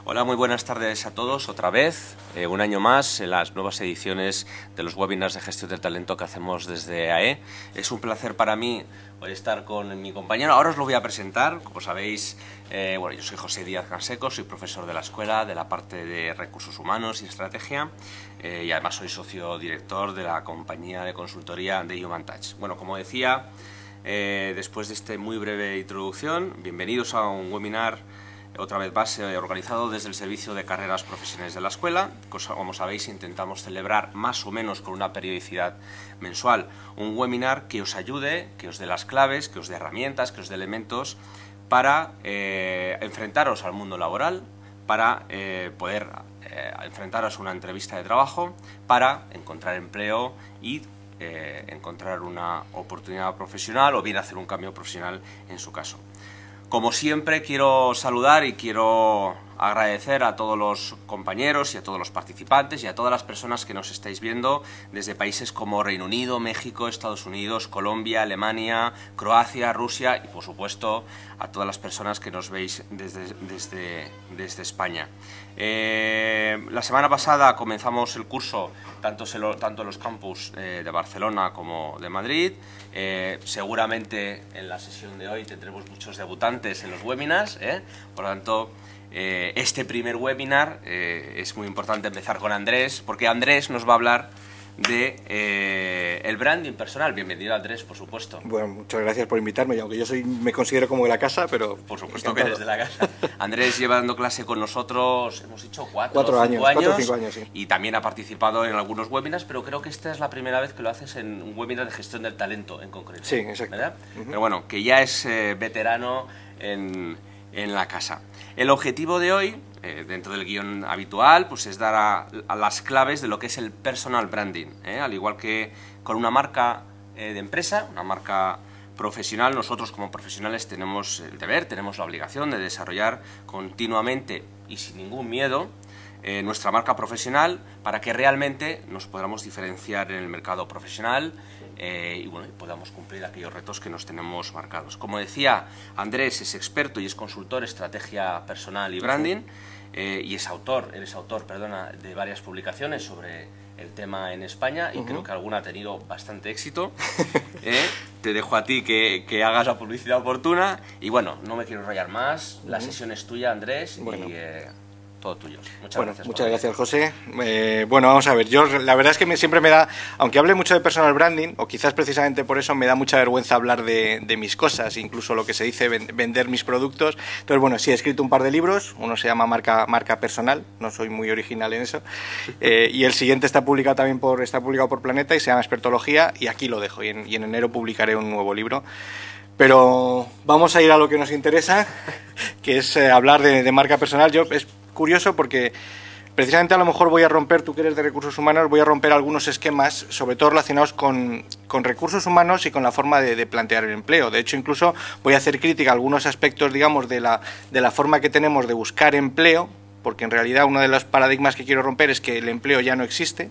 Hola, muy buenas tardes a todos otra vez, un año más en las nuevas ediciones de los webinars de gestión del talento que hacemos desde AE. Es un placer para mí hoy estar con mi compañero. Ahora os lo voy a presentar. Como sabéis, yo soy José Díaz Canseco, soy profesor de la escuela de la parte de recursos humanos y estrategia y además soy socio director de la compañía de consultoría de Human Touch. Bueno, como decía, después de esta muy breve introducción, bienvenidos a un webinar otra vez más organizado desde el Servicio de Carreras Profesionales de la Escuela. Como sabéis, intentamos celebrar más o menos con una periodicidad mensual un webinar que os ayude, que os dé las claves, que os dé herramientas, que os dé elementos para enfrentaros al mundo laboral, para poder enfrentaros a una entrevista de trabajo, para encontrar empleo y encontrar una oportunidad profesional o bien hacer un cambio profesional en su caso. Como siempre, quiero saludar y quiero agradecer a todos los compañeros y a todos los participantes y a todas las personas que nos estáis viendo desde países como Reino Unido, México, Estados Unidos, Colombia, Alemania, Croacia, Rusia y, por supuesto, a todas las personas que nos veis desde España. La semana pasada comenzamos el curso tanto en los campus de Barcelona como de Madrid. Seguramente en la sesión de hoy tendremos muchos debutantes en los webinars, por lo tanto, este primer webinar es muy importante empezar con Andrés, porque Andrés nos va a hablar de el branding personal. Bienvenido, Andrés, por supuesto. Bueno, muchas gracias por invitarme, y aunque yo me considero como de la casa, pero... Por supuesto que eres de la casa. Andrés lleva dando clase con nosotros, hemos dicho, 4 o 5 años, sí. Y también ha participado en algunos webinars, pero creo que esta es la primera vez que lo haces en un webinar de gestión del talento en concreto. Sí, exacto. ¿Verdad? Pero bueno, que ya es veterano en la casa. El objetivo de hoy, dentro del guión habitual, pues es dar a las claves de lo que es el personal branding, al igual que con una marca de empresa, una marca profesional. Nosotros como profesionales tenemos el deber, tenemos la obligación de desarrollar continuamente y sin ningún miedo nuestra marca profesional para que realmente nos podamos diferenciar en el mercado profesional y podamos cumplir aquellos retos que nos tenemos marcados. Como decía, Andrés es experto y es consultor en estrategia personal y branding y eres autor, de varias publicaciones sobre el tema en España y creo que alguna ha tenido bastante éxito. Te dejo a ti que hagas la publicidad oportuna y bueno, no me quiero enrollar más, la sesión es tuya, Andrés, bueno. Y todo tuyo. Muchas gracias, José. Bueno, vamos a ver, yo la verdad es que siempre me da, aunque hable mucho de personal branding, o quizás precisamente por eso me da mucha vergüenza hablar de mis cosas, incluso lo que se dice vender mis productos. Entonces, bueno, sí, he escrito un par de libros, uno se llama Marca Personal, no soy muy original en eso, y el siguiente está publicado por Planeta y se llama Expertología, y aquí lo dejo, y en enero publicaré un nuevo libro. Pero vamos a ir a lo que nos interesa, que es hablar de marca personal. Es curioso porque precisamente a lo mejor voy a romper, tú que eres de recursos humanos, voy a romper algunos esquemas, sobre todo relacionados con recursos humanos y con la forma de plantear el empleo. De hecho, incluso voy a hacer crítica a algunos aspectos, digamos, de la forma que tenemos de buscar empleo, porque en realidad uno de los paradigmas que quiero romper es que el empleo ya no existe.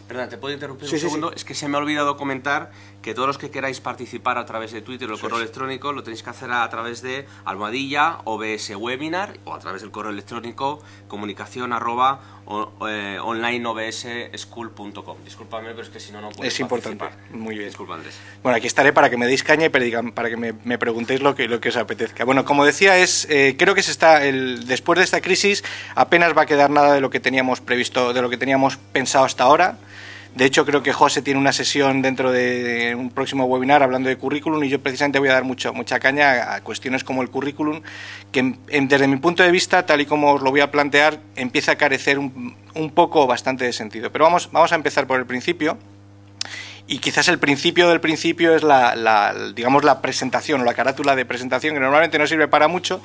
Perdona, ¿te puedo interrumpir un segundo? Sí. Es que se me ha olvidado comentar que todos los que queráis participar a través de Twitter o el correo electrónico lo tenéis que hacer a través de @OBS Webinar o a través del correo electrónico comunicación@onlineobsschool.com. Discúlpame, pero es que si no, no puedo Es importante. Participar. Muy bien. Disculpa, Andrés. Bueno, aquí estaré para que me deis caña y para que me preguntéis lo que os apetezca. Bueno, como decía, creo que después de esta crisis apenas va a quedar nada de lo que teníamos previsto, de lo que teníamos pensado hasta ahora. De hecho, creo que José tiene una sesión dentro de un próximo webinar hablando de currículum y yo precisamente voy a dar mucha caña a cuestiones como el currículum, que desde mi punto de vista, tal y como os lo voy a plantear, empieza a carecer un poco o bastante de sentido. Pero vamos a empezar por el principio. Y quizás el principio del principio es digamos, la presentación o la carátula de presentación, que normalmente no sirve para mucho,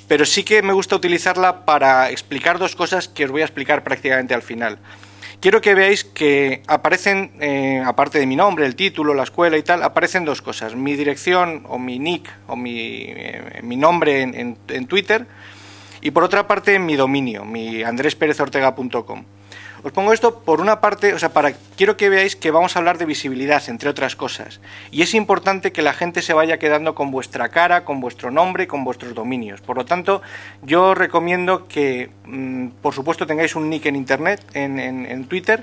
pero sí que me gusta utilizarla para explicar dos cosas que os voy a explicar prácticamente al final. Quiero que veáis que aparecen, aparte de mi nombre, el título, la escuela y tal, aparecen dos cosas. Mi dirección o mi nick o mi nombre en Twitter y por otra parte mi dominio, mi andresperezortega.com. Os pongo esto por una parte, o sea, quiero que veáis que vamos a hablar de visibilidad, entre otras cosas. Y es importante que la gente se vaya quedando con vuestra cara, con vuestro nombre, con vuestros dominios. Por lo tanto, yo recomiendo que, por supuesto, tengáis un nick en Internet, en Twitter,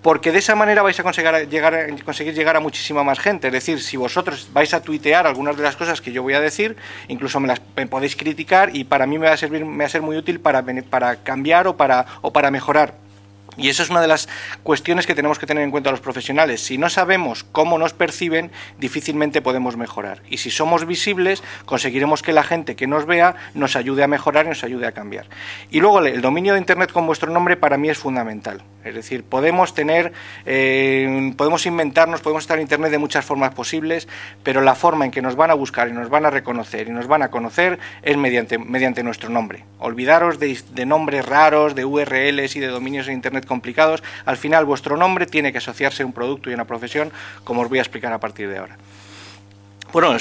porque de esa manera vais a conseguir llegar a muchísima más gente. Es decir, si vosotros vais a tuitear algunas de las cosas que yo voy a decir, incluso me podéis criticar y para mí me va a ser muy útil para cambiar o para mejorar. Y eso es una de las cuestiones que tenemos que tener en cuenta los profesionales. Si no sabemos cómo nos perciben, difícilmente podemos mejorar. Y si somos visibles, conseguiremos que la gente que nos vea nos ayude a mejorar y nos ayude a cambiar. Y luego el dominio de Internet con vuestro nombre para mí es fundamental. Es decir, podemos inventarnos, podemos estar en Internet de muchas formas posibles, pero la forma en que nos van a buscar y nos van a reconocer y nos van a conocer es mediante nuestro nombre. Olvidaros de nombres raros, de URLs y de dominios en Internet complicados. Al final vuestro nombre tiene que asociarse a un producto y a una profesión, como os voy a explicar a partir de ahora. Bueno,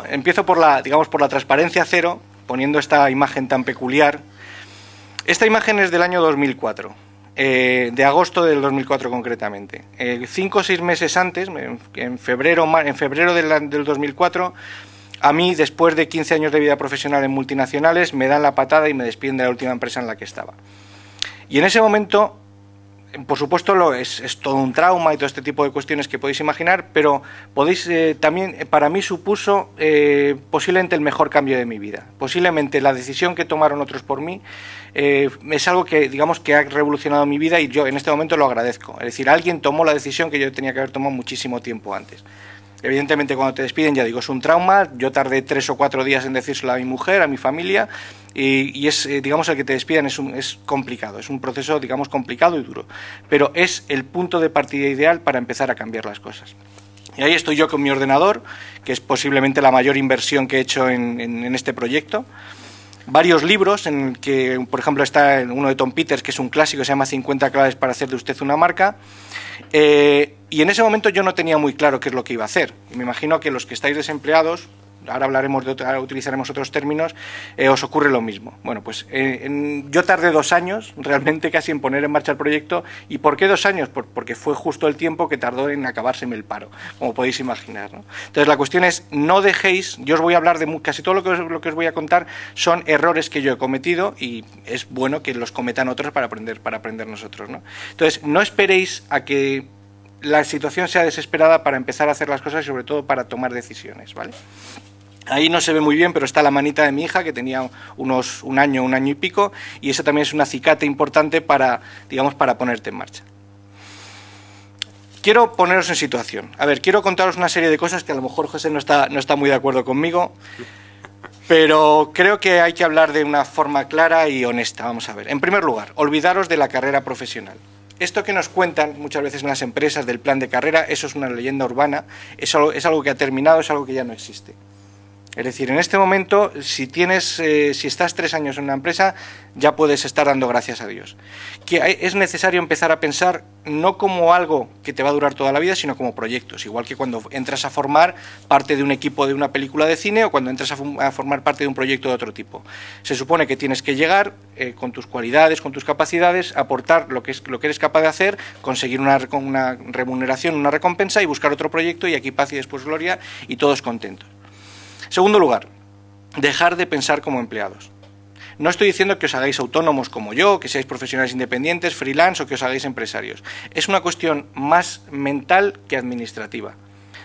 empiezo por la transparencia cero, poniendo esta imagen tan peculiar. Esta imagen es del año 2004. De agosto del 2004 concretamente. 5 o 6 meses antes, en febrero del 2004, a mmí, después de 15 años de vida profesional en multinacionales, me dan la patada y me despiden de la última empresa en la que estaba. Y en ese momento, por supuesto, es todo un trauma y todo este tipo de cuestiones que podéis imaginar, pero también para mí supuso posiblemente el mejor cambio de mi vida. Posiblemente la decisión que tomaron otros por mí es algo que, digamos, que ha revolucionado mi vida y yo en este momento lo agradezco. Es decir, alguien tomó la decisión que yo tenía que haber tomado muchísimo tiempo antes. Evidentemente, cuando te despiden, ya digo, es un trauma. Yo tardé 3 o 4 días en decírselo a mi mujer, a mi familia, y es, digamos, el que te despidan es complicado, es un proceso, digamos, complicado y duro, pero es el punto de partida ideal para empezar a cambiar las cosas. Y ahí estoy yo con mi ordenador, que es posiblemente la mayor inversión que he hecho en este proyecto. Varios libros, en el que, por ejemplo, está uno de Tom Peters, que es un clásico, se llama 50 claves para hacer de usted una marca. Y en ese momento yo no tenía muy claro qué es lo que iba a hacer. Y me imagino que los que estáis desempleados, ahora utilizaremos otros términos, os ocurre lo mismo. Bueno, pues yo tardé 2 años, realmente casi en poner en marcha el proyecto. ¿Y por qué 2 años? Porque fue justo el tiempo que tardó en acabárseme el paro, como podéis imaginar, ¿no? Entonces la cuestión es, no dejéis, yo os voy a hablar de casi todo lo que os voy a contar son errores que yo he cometido y es bueno que los cometan otros para aprender nosotros, ¿no? Entonces no esperéis a que la situación sea desesperada para empezar a hacer las cosas y sobre todo para tomar decisiones, ¿vale? Ahí no se ve muy bien, pero está la manita de mi hija, que tenía un año y pico, y eso también es un acicate importante para ponerte en marcha. Quiero poneros en situación. A ver, quiero contaros una serie de cosas que a lo mejor José no está muy de acuerdo conmigo, pero creo que hay que hablar de una forma clara y honesta. Vamos a ver. En primer lugar, olvidaros de la carrera profesional. Esto que nos cuentan muchas veces en las empresas del plan de carrera, eso es una leyenda urbana, es algo que ha terminado, es algo que ya no existe. Es decir, en este momento, si estás 3 años en una empresa, ya puedes estar dando gracias a Dios. Que es necesario empezar a pensar no como algo que te va a durar toda la vida, sino como proyectos. Igual que cuando entras a formar parte de un equipo de una película de cine o cuando entras a formar parte de un proyecto de otro tipo. Se supone que tienes que llegar con tus cualidades, con tus capacidades, aportar lo que eres capaz de hacer, conseguir una remuneración, una recompensa y buscar otro proyecto y aquí paz y después gloria y todos contentos. Segundo lugar, dejar de pensar como empleados. No estoy diciendo que os hagáis autónomos como yo, que seáis profesionales independientes, freelance o que os hagáis empresarios. Es una cuestión más mental que administrativa.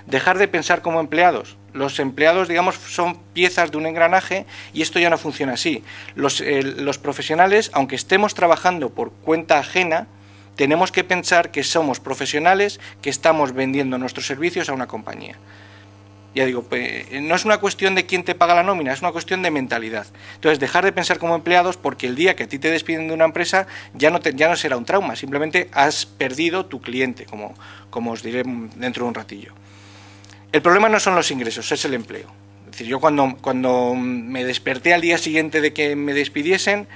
Dejar de pensar como empleados. Los empleados, digamos, son piezas de un engranaje y esto ya no funciona así. Los profesionales, aunque estemos trabajando por cuenta ajena, tenemos que pensar que somos profesionales que estamos vendiendo nuestros servicios a una compañía. Ya digo, no es una cuestión de quién te paga la nómina, es una cuestión de mentalidad. Entonces, dejar de pensar como empleados porque el día que a ti te despiden de una empresa ya no será un trauma, simplemente has perdido tu cliente, como os diré dentro de un ratillo. El problema no son los ingresos, es el empleo. Es decir, yo cuando me desperté al día siguiente de que me despidiesen,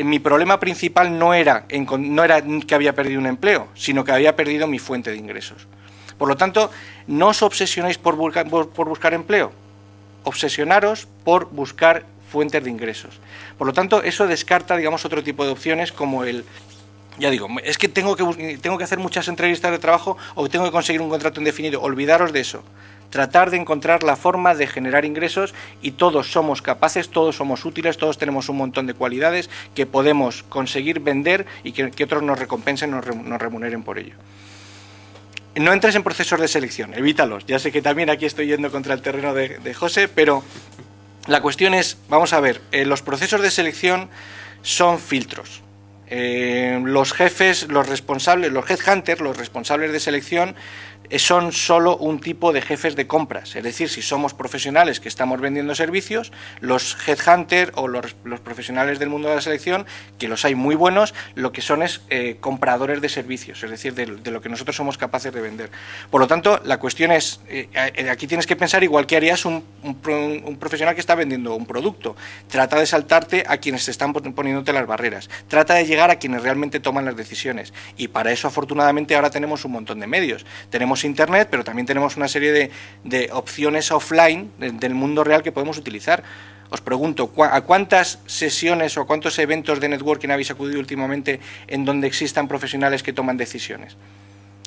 mi problema principal no era que había perdido un empleo, sino que había perdido mi fuente de ingresos. Por lo tanto, no os obsesionéis por buscar empleo, obsesionaros por buscar fuentes de ingresos. Por lo tanto, eso descarta, digamos, otro tipo de opciones como el Ya digo, es que tengo que hacer muchas entrevistas de trabajo o tengo que conseguir un contrato indefinido. Olvidaros de eso. Tratar de encontrar la forma de generar ingresos y todos somos capaces, todos somos útiles, todos tenemos un montón de cualidades que podemos conseguir vender y que otros nos recompensen, nos remuneren por ello. No entres en procesos de selección, evítalos. Ya sé que también aquí estoy yendo contra el terreno de José, pero la cuestión es, vamos a ver, los procesos de selección son filtros. Los jefes, los responsables, los headhunters, los responsables de selección, son solo un tipo de jefes de compras. Es decir, si somos profesionales que estamos vendiendo servicios, los headhunters o los profesionales del mundo de la selección, que los hay muy buenos, lo que son es compradores de servicios, es decir, de lo que nosotros somos capaces de vender. Por lo tanto, la cuestión es, aquí tienes que pensar igual que harías un profesional que está vendiendo un producto. Trata de saltarte a quienes te están poniéndote las barreras. Trata de llegar a quienes realmente toman las decisiones. Y para eso, afortunadamente, ahora tenemos un montón de medios. Tenemos Internet, pero también tenemos una serie de opciones offline del mundo real que podemos utilizar. Os pregunto, ¿a cuántas sesiones o a cuántos eventos de networking habéis acudido últimamente en donde existan profesionales que toman decisiones?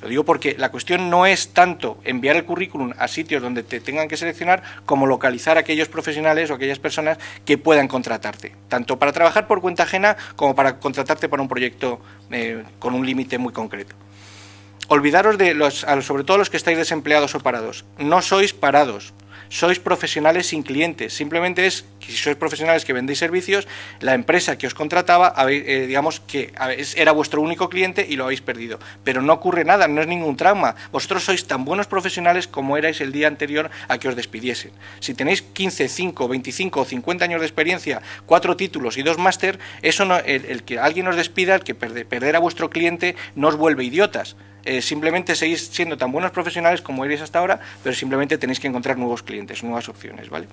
Lo digo porque la cuestión no es tanto enviar el currículum a sitios donde te tengan que seleccionar como localizar a aquellos profesionales o aquellas personas que puedan contratarte, tanto para trabajar por cuenta ajena como para contratarte para un proyecto con un límite muy concreto. Olvidaros de sobre todo los que estáis desempleados o parados. No sois parados, sois profesionales sin clientes. Simplemente es que si sois profesionales que vendéis servicios, la empresa que os contrataba, digamos que era vuestro único cliente y lo habéis perdido. Pero no ocurre nada, no es ningún trauma. Vosotros sois tan buenos profesionales como erais el día anterior a que os despidiesen. Si tenéis 15, 5, 25 o 50 años de experiencia, 4 títulos y 2 máster, eso no, el que alguien os despida, el que perder a vuestro cliente, no os vuelve idiotas. Simplemente seguís siendo tan buenos profesionales como erais hasta ahora, pero simplemente tenéis que encontrar nuevos clientes, nuevas opciones, ¿vale?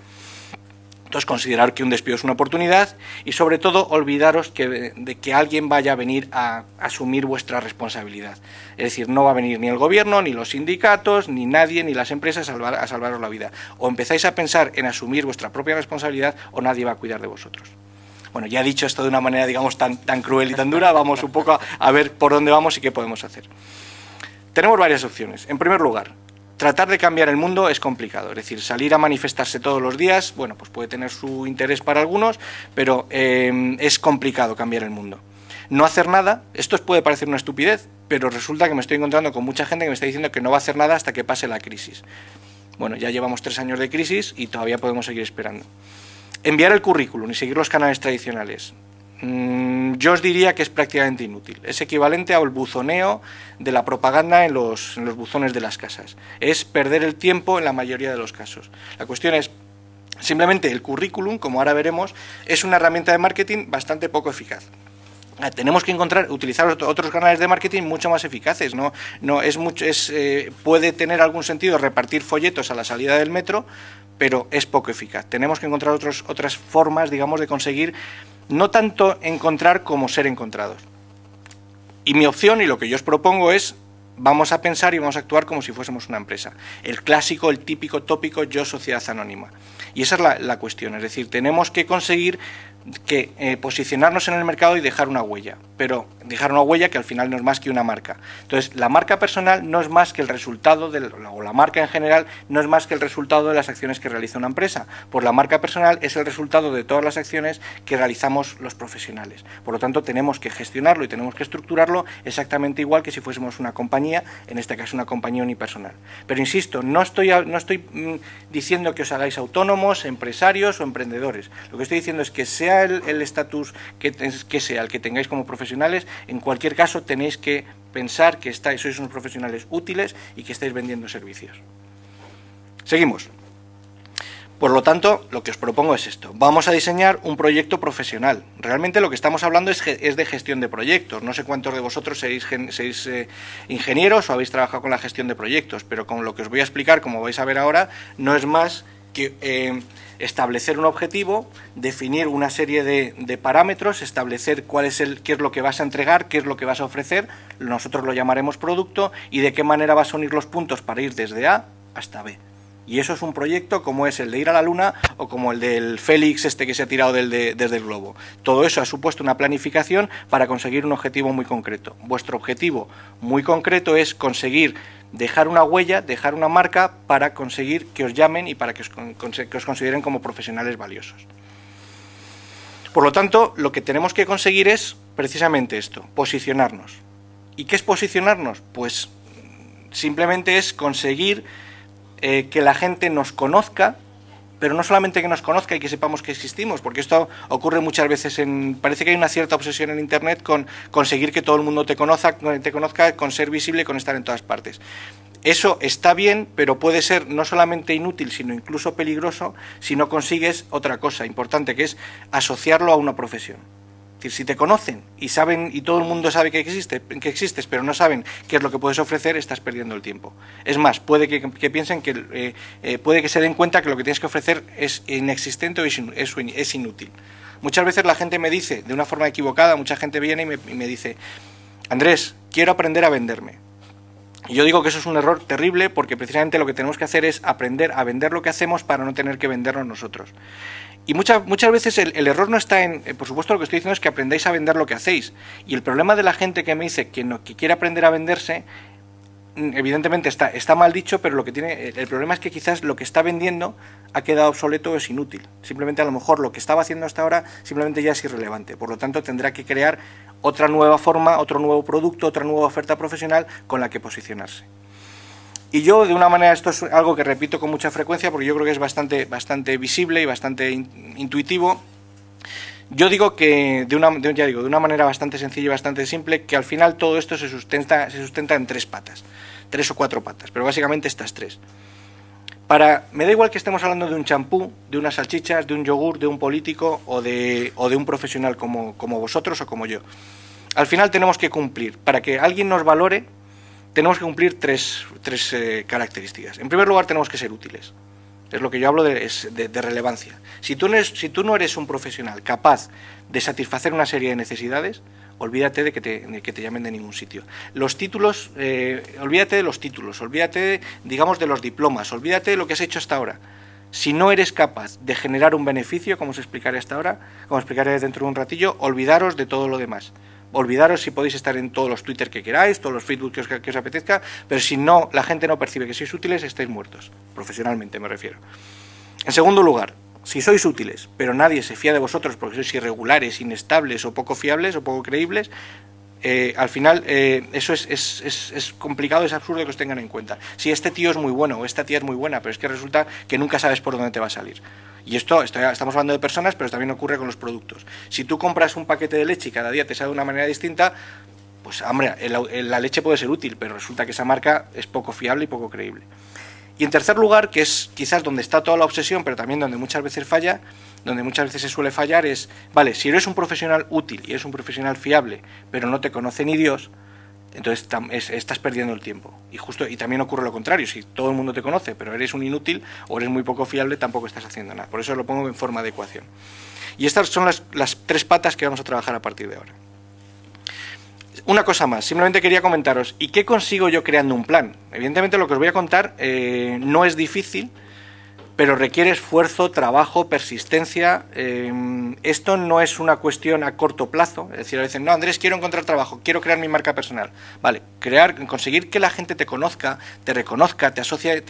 Entonces, considerar que un despido es una oportunidad y, sobre todo, olvidaros de que alguien vaya a venir a asumir vuestra responsabilidad. Es decir, no va a venir ni el gobierno, ni los sindicatos, ni nadie, ni las empresas a salvaros la vida. O empezáis a pensar en asumir vuestra propia responsabilidad o nadie va a cuidar de vosotros. Bueno, ya he dicho esto de una manera, digamos, tan cruel y tan dura, vamos un poco a ver por dónde vamos y qué podemos hacer. Tenemos varias opciones. En primer lugar, tratar de cambiar el mundo es complicado. Es decir, salir a manifestarse todos los días, bueno, pues puede tener su interés para algunos, pero es complicado cambiar el mundo. No hacer nada, esto os puede parecer una estupidez, pero resulta que me estoy encontrando con mucha gente que me está diciendo que no va a hacer nada hasta que pase la crisis. Bueno, ya llevamos 3 años de crisis y todavía podemos seguir esperando. Enviar el currículum y seguir los canales tradicionales. Yo os diría que es prácticamente inútil. Es equivalente al buzoneo de la propaganda en los buzones de las casas. Es perder el tiempo en la mayoría de los casos. La cuestión es, simplemente el currículum, como ahora veremos, es una herramienta de marketing bastante poco eficaz. Tenemos que utilizar otros canales de marketing mucho más eficaces. Puede tener algún sentido repartir folletos a la salida del metro, pero es poco eficaz. Tenemos que encontrar otras formas, digamos, de conseguir, no tanto encontrar como ser encontrados. Y mi opción, y lo que yo os propongo es, vamos a pensar y vamos a actuar como si fuésemos una empresa. El clásico, el típico tópico, yo sociedad anónima. Y esa es la cuestión, es decir, tenemos que conseguir posicionarnos en el mercado y dejar una huella, pero dejar una huella que al final no es más que una marca. Entonces, la marca personal no es más que el resultado, o la marca en general, no es más que el resultado de las acciones que realiza una empresa. Pues la marca personal es el resultado de todas las acciones que realizamos los profesionales. Por lo tanto, tenemos que gestionarlo y tenemos que estructurarlo exactamente igual que si fuésemos una compañía, en este caso una compañía unipersonal. Pero insisto, no estoy diciendo que os hagáis autónomos, empresarios o emprendedores. Lo que estoy diciendo es que sea el estatus que sea el que tengáis como profesionales, en cualquier caso tenéis que pensar que sois unos profesionales útiles y que estáis vendiendo servicios. Seguimos. Por lo tanto, lo que os propongo es esto. Vamos a diseñar un proyecto profesional. Realmente lo que estamos hablando es de gestión de proyectos. No sé cuántos de vosotros seréis ingenieros o habéis trabajado con la gestión de proyectos, pero con lo que os voy a explicar, como vais a ver ahora, no es más que establecer un objetivo, definir una serie de parámetros, establecer qué es lo que vas a entregar, qué es lo que vas a ofrecer, nosotros lo llamaremos producto, y de qué manera vas a unir los puntos para ir desde A hasta B. Y eso es un proyecto como es el de ir a la Luna o como el del Félix que se ha tirado desde el globo. Todo eso ha supuesto una planificación para conseguir un objetivo muy concreto. Vuestro objetivo muy concreto es conseguir dejar una huella, dejar una marca para conseguir que os llamen y para que os consideren como profesionales valiosos. Por lo tanto, lo que tenemos que conseguir es precisamente esto, posicionarnos. ¿Y qué es posicionarnos? Pues simplemente es conseguir que la gente nos conozca, pero no solamente que nos conozca y que sepamos que existimos, porque esto ocurre muchas veces parece que hay una cierta obsesión en Internet con conseguir que todo el mundo te conozca, con ser visible, con estar en todas partes. Eso está bien, pero puede ser no solamente inútil, sino incluso peligroso si no consigues otra cosa importante, que es asociarlo a una profesión. Es decir, si te conocen y saben y todo el mundo sabe que existes, pero no saben qué es lo que puedes ofrecer, estás perdiendo el tiempo. Es más, puede que piensen que puede que se den cuenta que lo que tienes que ofrecer es inexistente o es inútil. Muchas veces la gente me dice, de una forma equivocada, mucha gente viene y me dice: Andrés, quiero aprender a venderme. Y yo digo que eso es un error terrible, porque precisamente lo que tenemos que hacer es aprender a vender lo que hacemos para no tener que vendernos nosotros. Y muchas veces el error no está en, por supuesto, lo que estoy diciendo es que aprendáis a vender lo que hacéis. Y el problema de la gente que me dice que quiere aprender a venderse, evidentemente está mal dicho, pero el problema es que quizás lo que está vendiendo ha quedado obsoleto o es inútil. Simplemente a lo mejor lo que estaba haciendo hasta ahora simplemente ya es irrelevante. Por lo tanto, tendrá que crear otra nueva forma, otro nuevo producto, otra nueva oferta profesional con la que posicionarse. Y yo, de una manera, esto es algo que repito con mucha frecuencia porque yo creo que es bastante visible y bastante intuitivo. Yo digo que, de una manera bastante sencilla y bastante simple, que al final todo esto se sustenta en 3 patas, 3 o 4 patas, pero básicamente estas 3. Me da igual que estemos hablando de un champú, de unas salchichas, de un yogur, de un político o de un profesional como vosotros o como yo. Al final tenemos que cumplir, para que alguien nos valore, tenemos que cumplir tres características. En primer lugar, tenemos que ser útiles. Es lo que yo hablo de relevancia. Si tú no eres un profesional capaz de satisfacer una serie de necesidades, olvídate de que te llamen de ningún sitio. Los títulos, olvídate de los títulos, olvídate, digamos, de los diplomas, olvídate de lo que has hecho hasta ahora. Si no eres capaz de generar un beneficio, como os explicaré hasta ahora, como explicaré dentro de un ratillo, olvidaros de todo lo demás. Olvidaros si podéis estar en todos los Twitter que queráis, todos los Facebook que os apetezca, pero si no, la gente no percibe que sois útiles, estáis muertos, profesionalmente me refiero. En segundo lugar, si sois útiles, pero nadie se fía de vosotros porque sois irregulares, inestables o poco fiables o poco creíbles, al final eso es complicado, es absurdo que os tengan en cuenta. Si este tío es muy bueno o esta tía es muy buena, pero es que resulta que nunca sabes por dónde te va a salir. Y estamos hablando de personas, pero también ocurre con los productos. Si tú compras un paquete de leche y cada día te sabe de una manera distinta, pues hombre, la leche puede ser útil, pero resulta que esa marca es poco fiable y poco creíble. Y en tercer lugar, que es quizás donde está toda la obsesión, pero también donde muchas veces falla, donde muchas veces se suele fallar, es, vale, si eres un profesional útil y eres un profesional fiable, pero no te conoce ni Dios, entonces estás perdiendo el tiempo. Y también ocurre lo contrario, si todo el mundo te conoce, pero eres un inútil o eres muy poco fiable, tampoco estás haciendo nada. Por eso lo pongo en forma de ecuación. Y estas son las 3 patas que vamos a trabajar a partir de ahora. Una cosa más, simplemente quería comentaros, ¿y qué consigo yo creando un plan? Evidentemente lo que os voy a contar no es difícil, pero requiere esfuerzo, trabajo, persistencia. Esto no es una cuestión a corto plazo, es decir, a veces, no, Andrés, quiero encontrar trabajo, quiero crear mi marca personal. Vale, conseguir que la gente te conozca, te reconozca, te asocie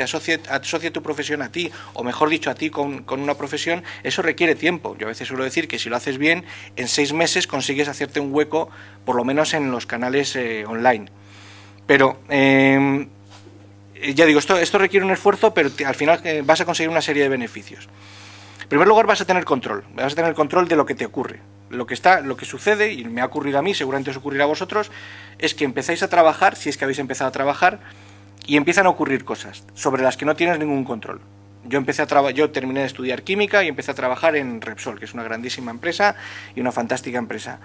tu profesión a ti, o mejor dicho, a ti con una profesión, eso requiere tiempo. Yo a veces suelo decir que si lo haces bien, en 6 meses consigues hacerte un hueco, por lo menos en los canales online. Pero ya digo, esto requiere un esfuerzo, pero al final vas a conseguir una serie de beneficios. En primer lugar, vas a tener control de lo que te ocurre. Lo que sucede, y me ha ocurrido a mí, seguramente os ocurrirá a vosotros, es que empezáis a trabajar, si es que habéis empezado a trabajar, y empiezan a ocurrir cosas sobre las que no tienes ningún control. Yo terminé de estudiar química y empecé a trabajar en Repsol, que es una grandísima empresa y una fantástica empresa.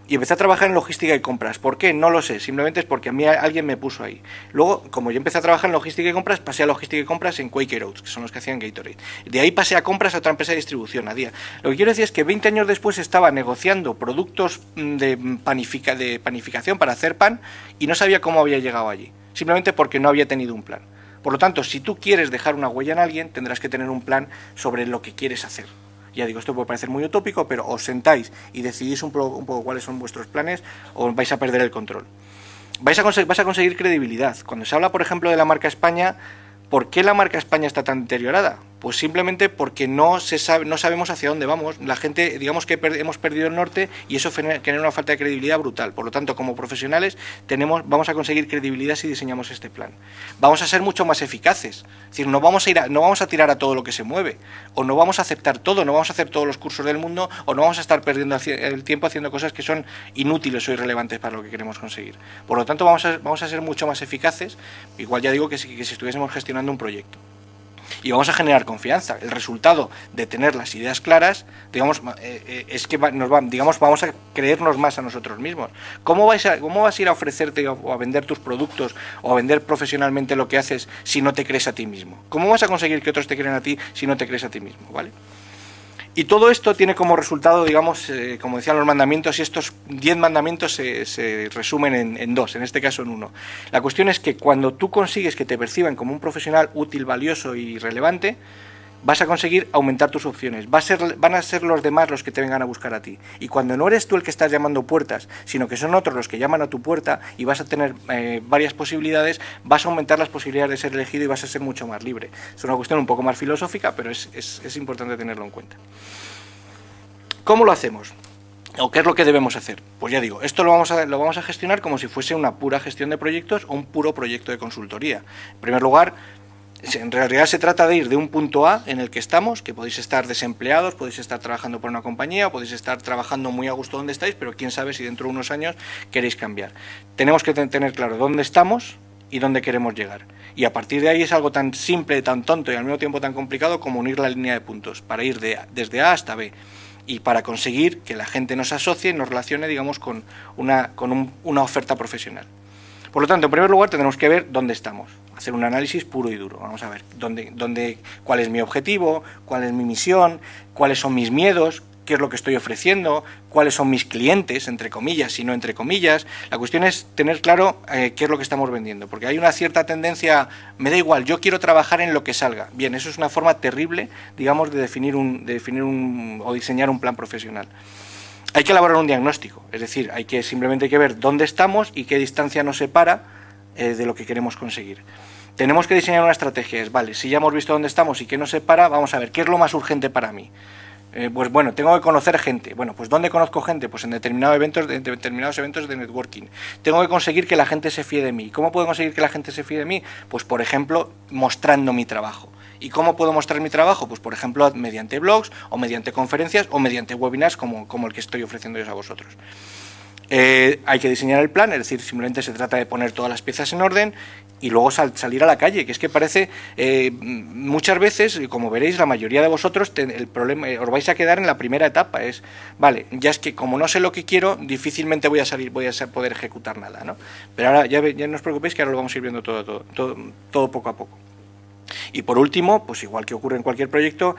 Y empecé a trabajar en logística y compras. ¿Por qué? No lo sé, simplemente es porque a mí alguien me puso ahí. Luego, como yo empecé a trabajar en logística y compras, pasé a logística y compras en Quaker Oats, que son los que hacían Gatorade. De ahí pasé a compras a otra empresa de distribución, a día. Lo que quiero decir es que 20 años después estaba negociando productos de panificación para hacer pan y no sabía cómo había llegado allí, simplemente porque no había tenido un plan. Por lo tanto, si tú quieres dejar una huella en alguien, tendrás que tener un plan sobre lo que quieres hacer. Ya digo, esto puede parecer muy utópico, pero os sentáis y decidís un poco cuáles son vuestros planes o vais a perder el control. Vas a conseguir credibilidad. Cuando se habla, por ejemplo, de la marca España, ¿por qué la marca España está tan deteriorada? Pues simplemente porque no sabemos hacia dónde vamos. La gente, digamos que hemos perdido el norte y eso genera una falta de credibilidad brutal. Por lo tanto, como profesionales vamos a conseguir credibilidad si diseñamos este plan. Vamos a ser mucho más eficaces. Es decir, no vamos a tirar a todo lo que se mueve, o no vamos a aceptar todo, no vamos a hacer todos los cursos del mundo, o no vamos a estar perdiendo el tiempo haciendo cosas que son inútiles o irrelevantes para lo que queremos conseguir. Por lo tanto, vamos a ser mucho más eficaces, igual ya digo que si estuviésemos gestionando un proyecto. Y vamos a generar confianza. El resultado de tener las ideas claras, digamos, es que vamos a creernos más a nosotros mismos. ¿Cómo vas a ir a ofrecerte o a vender tus productos o a vender profesionalmente lo que haces si no te crees a ti mismo? ¿Cómo vas a conseguir que otros te crean a ti si no te crees a ti mismo? ¿Vale? Y todo esto tiene como resultado, digamos, como decían los mandamientos, y estos 10 mandamientos se resumen en 2, en este caso en 1. La cuestión es que cuando tú consigues que te perciban como un profesional útil, valioso y relevante, vas a conseguir aumentar tus opciones. Van a ser los demás los que te vengan a buscar a ti. Y cuando no eres tú el que estás llamando puertas, sino que son otros los que llaman a tu puerta y vas a tener varias posibilidades, vas a aumentar las posibilidades de ser elegido y vas a ser mucho más libre. Es una cuestión un poco más filosófica, pero es importante tenerlo en cuenta. ¿Cómo lo hacemos? ¿O qué es lo que debemos hacer? Pues ya digo, esto lo vamos a gestionar como si fuese una pura gestión de proyectos o un puro proyecto de consultoría. En primer lugar, en realidad se trata de ir de un punto A en el que estamos, que podéis estar desempleados, podéis estar trabajando por una compañía, o podéis estar trabajando muy a gusto donde estáis, pero quién sabe si dentro de unos años queréis cambiar. Tenemos que tener claro dónde estamos y dónde queremos llegar. Y a partir de ahí es algo tan simple, tan tonto y al mismo tiempo tan complicado como unir la línea de puntos, para ir desde A hasta B. Y para conseguir que la gente nos asocie y nos relacione, digamos, con una oferta profesional. Por lo tanto, en primer lugar, tenemos que ver dónde estamos, hacer un análisis puro y duro. Vamos a ver cuál es mi objetivo, cuál es mi misión, cuáles son mis miedos, qué es lo que estoy ofreciendo, cuáles son mis clientes, entre comillas y no entre comillas. La cuestión es tener claro qué es lo que estamos vendiendo, porque hay una cierta tendencia, me da igual, yo quiero trabajar en lo que salga. Bien, eso es una forma terrible, digamos, de definir o diseñar un plan profesional. Hay que elaborar un diagnóstico, es decir, simplemente hay que ver dónde estamos y qué distancia nos separa de lo que queremos conseguir. Tenemos que diseñar una estrategia, vale, si ya hemos visto dónde estamos y qué nos separa, vamos a ver qué es lo más urgente para mí. Pues bueno, tengo que conocer gente. Bueno, pues ¿dónde conozco gente? Pues en determinados eventos de networking. Tengo que conseguir que la gente se fíe de mí. ¿Cómo puedo conseguir que la gente se fíe de mí? Pues, por ejemplo, mostrando mi trabajo. ¿Y cómo puedo mostrar mi trabajo? Pues, por ejemplo, mediante blogs, o mediante conferencias, o mediante webinars como el que estoy ofreciéndoles a vosotros. Hay que diseñar el plan, es decir, simplemente se trata de poner todas las piezas en orden y luego salir a la calle, que es que parece, muchas veces, como veréis, la mayoría de vosotros, el problema, os vais a quedar en la primera etapa, vale, ya es que como no sé lo que quiero, difícilmente voy a poder ejecutar nada, ¿no? Pero ahora ya no os preocupéis que ahora lo vamos a ir viendo todo poco a poco. Y por último, pues igual que ocurre en cualquier proyecto,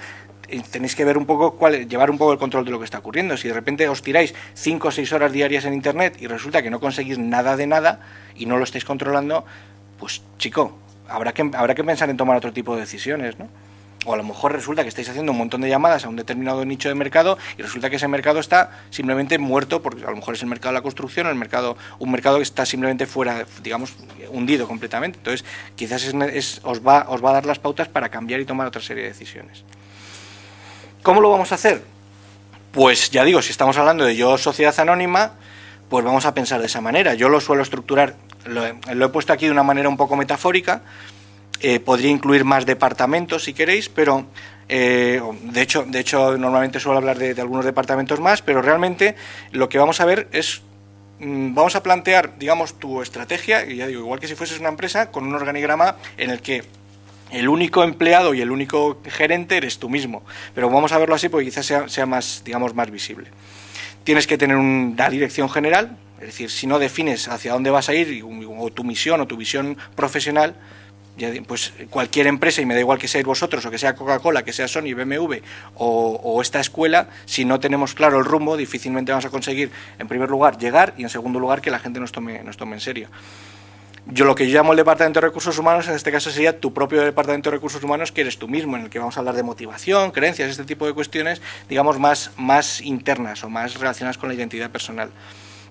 tenéis que ver un poco llevar un poco el control de lo que está ocurriendo. Si de repente os tiráis 5 o 6 horas diarias en internet y resulta que no conseguís nada de nada y no lo estáis controlando, pues chico, habrá que pensar en tomar otro tipo de decisiones, ¿no? O a lo mejor resulta que estáis haciendo un montón de llamadas a un determinado nicho de mercado y resulta que ese mercado está simplemente muerto, porque a lo mejor es el mercado de la construcción, un mercado que está simplemente fuera, digamos, hundido completamente. Entonces, quizás os va a dar las pautas para cambiar y tomar otra serie de decisiones. ¿Cómo lo vamos a hacer? Pues ya digo, si estamos hablando de yo sociedad anónima, pues vamos a pensar de esa manera. Yo lo suelo estructurar, lo he puesto aquí de una manera un poco metafórica. Podría incluir más departamentos si queréis, pero de hecho normalmente suelo hablar de algunos departamentos más, pero realmente lo que vamos a ver es, vamos a plantear, digamos, tu estrategia, y ya digo, igual que si fueses una empresa, con un organigrama en el que el único empleado y el único gerente eres tú mismo, pero vamos a verlo así porque quizás sea más, digamos, más visible. Tienes que tener una dirección general, es decir, si no defines hacia dónde vas a ir, o tu misión o tu visión profesional, pues cualquier empresa, y me da igual que seáis vosotros o que sea Coca-Cola, que sea Sony, BMW o esta escuela, si no tenemos claro el rumbo, difícilmente vamos a conseguir, en primer lugar, llegar, y en segundo lugar, que la gente nos tome en serio. Lo que yo llamo el departamento de recursos humanos, en este caso sería tu propio departamento de recursos humanos, que eres tú mismo, en el que vamos a hablar de motivación, creencias, este tipo de cuestiones, digamos, más internas o más relacionadas con la identidad personal.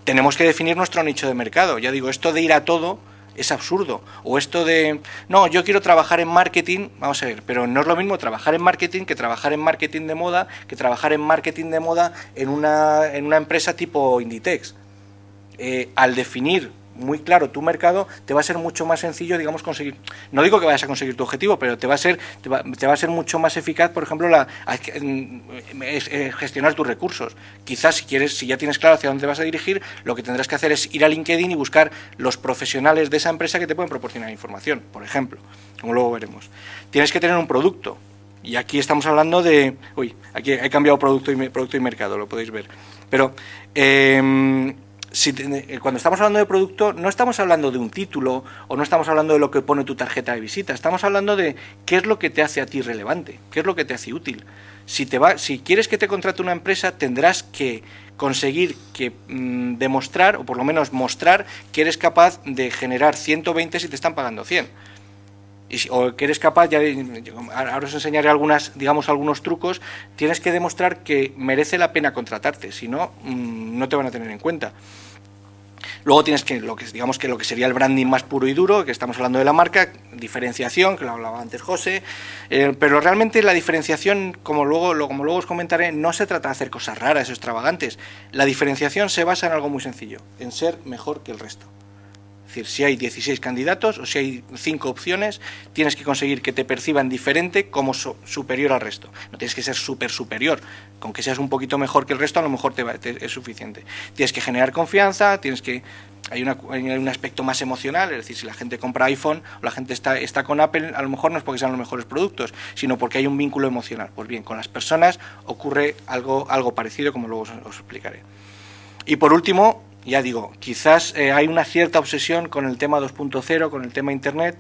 Tenemos que definir nuestro nicho de mercado. Ya digo, esto de ir a todo es absurdo. O esto de, no, yo quiero trabajar en marketing, vamos a ver, pero no es lo mismo trabajar en marketing que trabajar en marketing de moda, que trabajar en marketing de moda en una empresa tipo Inditex. Al definir muy claro tu mercado, te va a ser mucho más sencillo, digamos, conseguir, no digo que vayas a conseguir tu objetivo, pero te va a ser mucho más eficaz, por ejemplo, gestionar tus recursos. Quizás si ya tienes claro hacia dónde vas a dirigir, lo que tendrás que hacer es ir a LinkedIn y buscar los profesionales de esa empresa que te pueden proporcionar información, por ejemplo, como luego veremos. Tienes que tener un producto, y aquí estamos hablando de, aquí he cambiado producto y mercado, lo podéis ver, pero cuando estamos hablando de producto, no estamos hablando de un título o no estamos hablando de lo que pone tu tarjeta de visita, estamos hablando de qué es lo que te hace a ti relevante, qué es lo que te hace útil. Si quieres que te contrate una empresa, tendrás que conseguir demostrar, o por lo menos mostrar, que eres capaz de generar 120 si te están pagando 100. O que eres capaz, ahora os enseñaré algunos trucos, tienes que demostrar que merece la pena contratarte, si no, no te van a tener en cuenta. Luego tienes lo que sería el branding más puro y duro, que estamos hablando de la marca, diferenciación, que lo hablaba antes José, pero realmente la diferenciación, como luego os comentaré, no se trata de hacer cosas raras o extravagantes. La diferenciación se basa en algo muy sencillo, en ser mejor que el resto. Es decir, si hay 16 candidatos o si hay 5 opciones, tienes que conseguir que te perciban diferente como superior al resto. No tienes que ser súper superior, con que seas un poquito mejor que el resto a lo mejor es suficiente. Tienes que generar confianza, hay un aspecto más emocional, es decir, si la gente compra iPhone o la gente está con Apple, a lo mejor no es porque sean los mejores productos, sino porque hay un vínculo emocional. Pues bien, con las personas ocurre algo parecido, como luego os explicaré. Y por último, ya digo, quizás hay una cierta obsesión con el tema 2.0, con el tema Internet.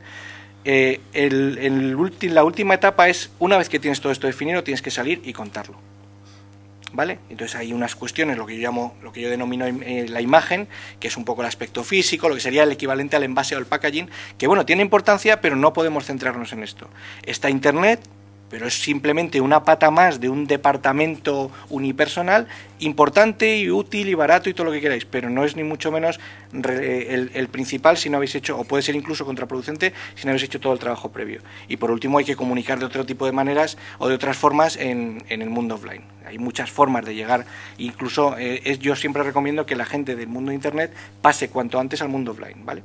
La última etapa es, una vez que tienes todo esto definido, tienes que salir y contarlo. ¿Vale? Entonces hay unas cuestiones, lo que yo denomino la imagen, que es un poco el aspecto físico, lo que sería el equivalente al envase o el packaging, que bueno, tiene importancia, pero no podemos centrarnos en esto. Está Internet, pero es simplemente una pata más de un departamento unipersonal importante y útil y barato y todo lo que queráis, pero no es ni mucho menos el principal si no habéis hecho, o puede ser incluso contraproducente si no habéis hecho todo el trabajo previo. Y por último hay que comunicar de otro tipo de maneras o de otras formas en el mundo offline. Hay muchas formas de llegar, incluso yo siempre recomiendo que la gente del mundo de Internet pase cuanto antes al mundo offline, ¿vale?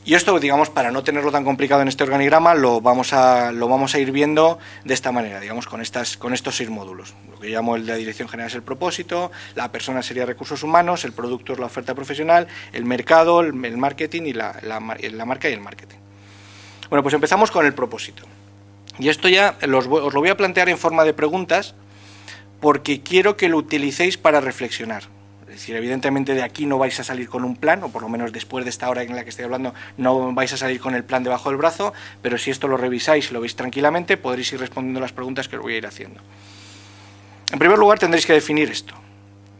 Y esto, digamos, para no tenerlo tan complicado en este organigrama, lo vamos a ir viendo de esta manera, digamos, con estos 6 módulos. Lo que llamo la dirección general es el propósito, la persona sería recursos humanos, el producto es la oferta profesional, el mercado, el marketing y la marca y el marketing. Bueno, pues empezamos con el propósito. Y esto ya os lo voy a plantear en forma de preguntas porque quiero que lo utilicéis para reflexionar. Es decir, evidentemente de aquí no vais a salir con un plan, o por lo menos después de esta hora en la que estoy hablando, no vais a salir con el plan debajo del brazo, pero si esto lo revisáis y lo veis tranquilamente, podréis ir respondiendo las preguntas que os voy a ir haciendo. En primer lugar, tendréis que definir esto.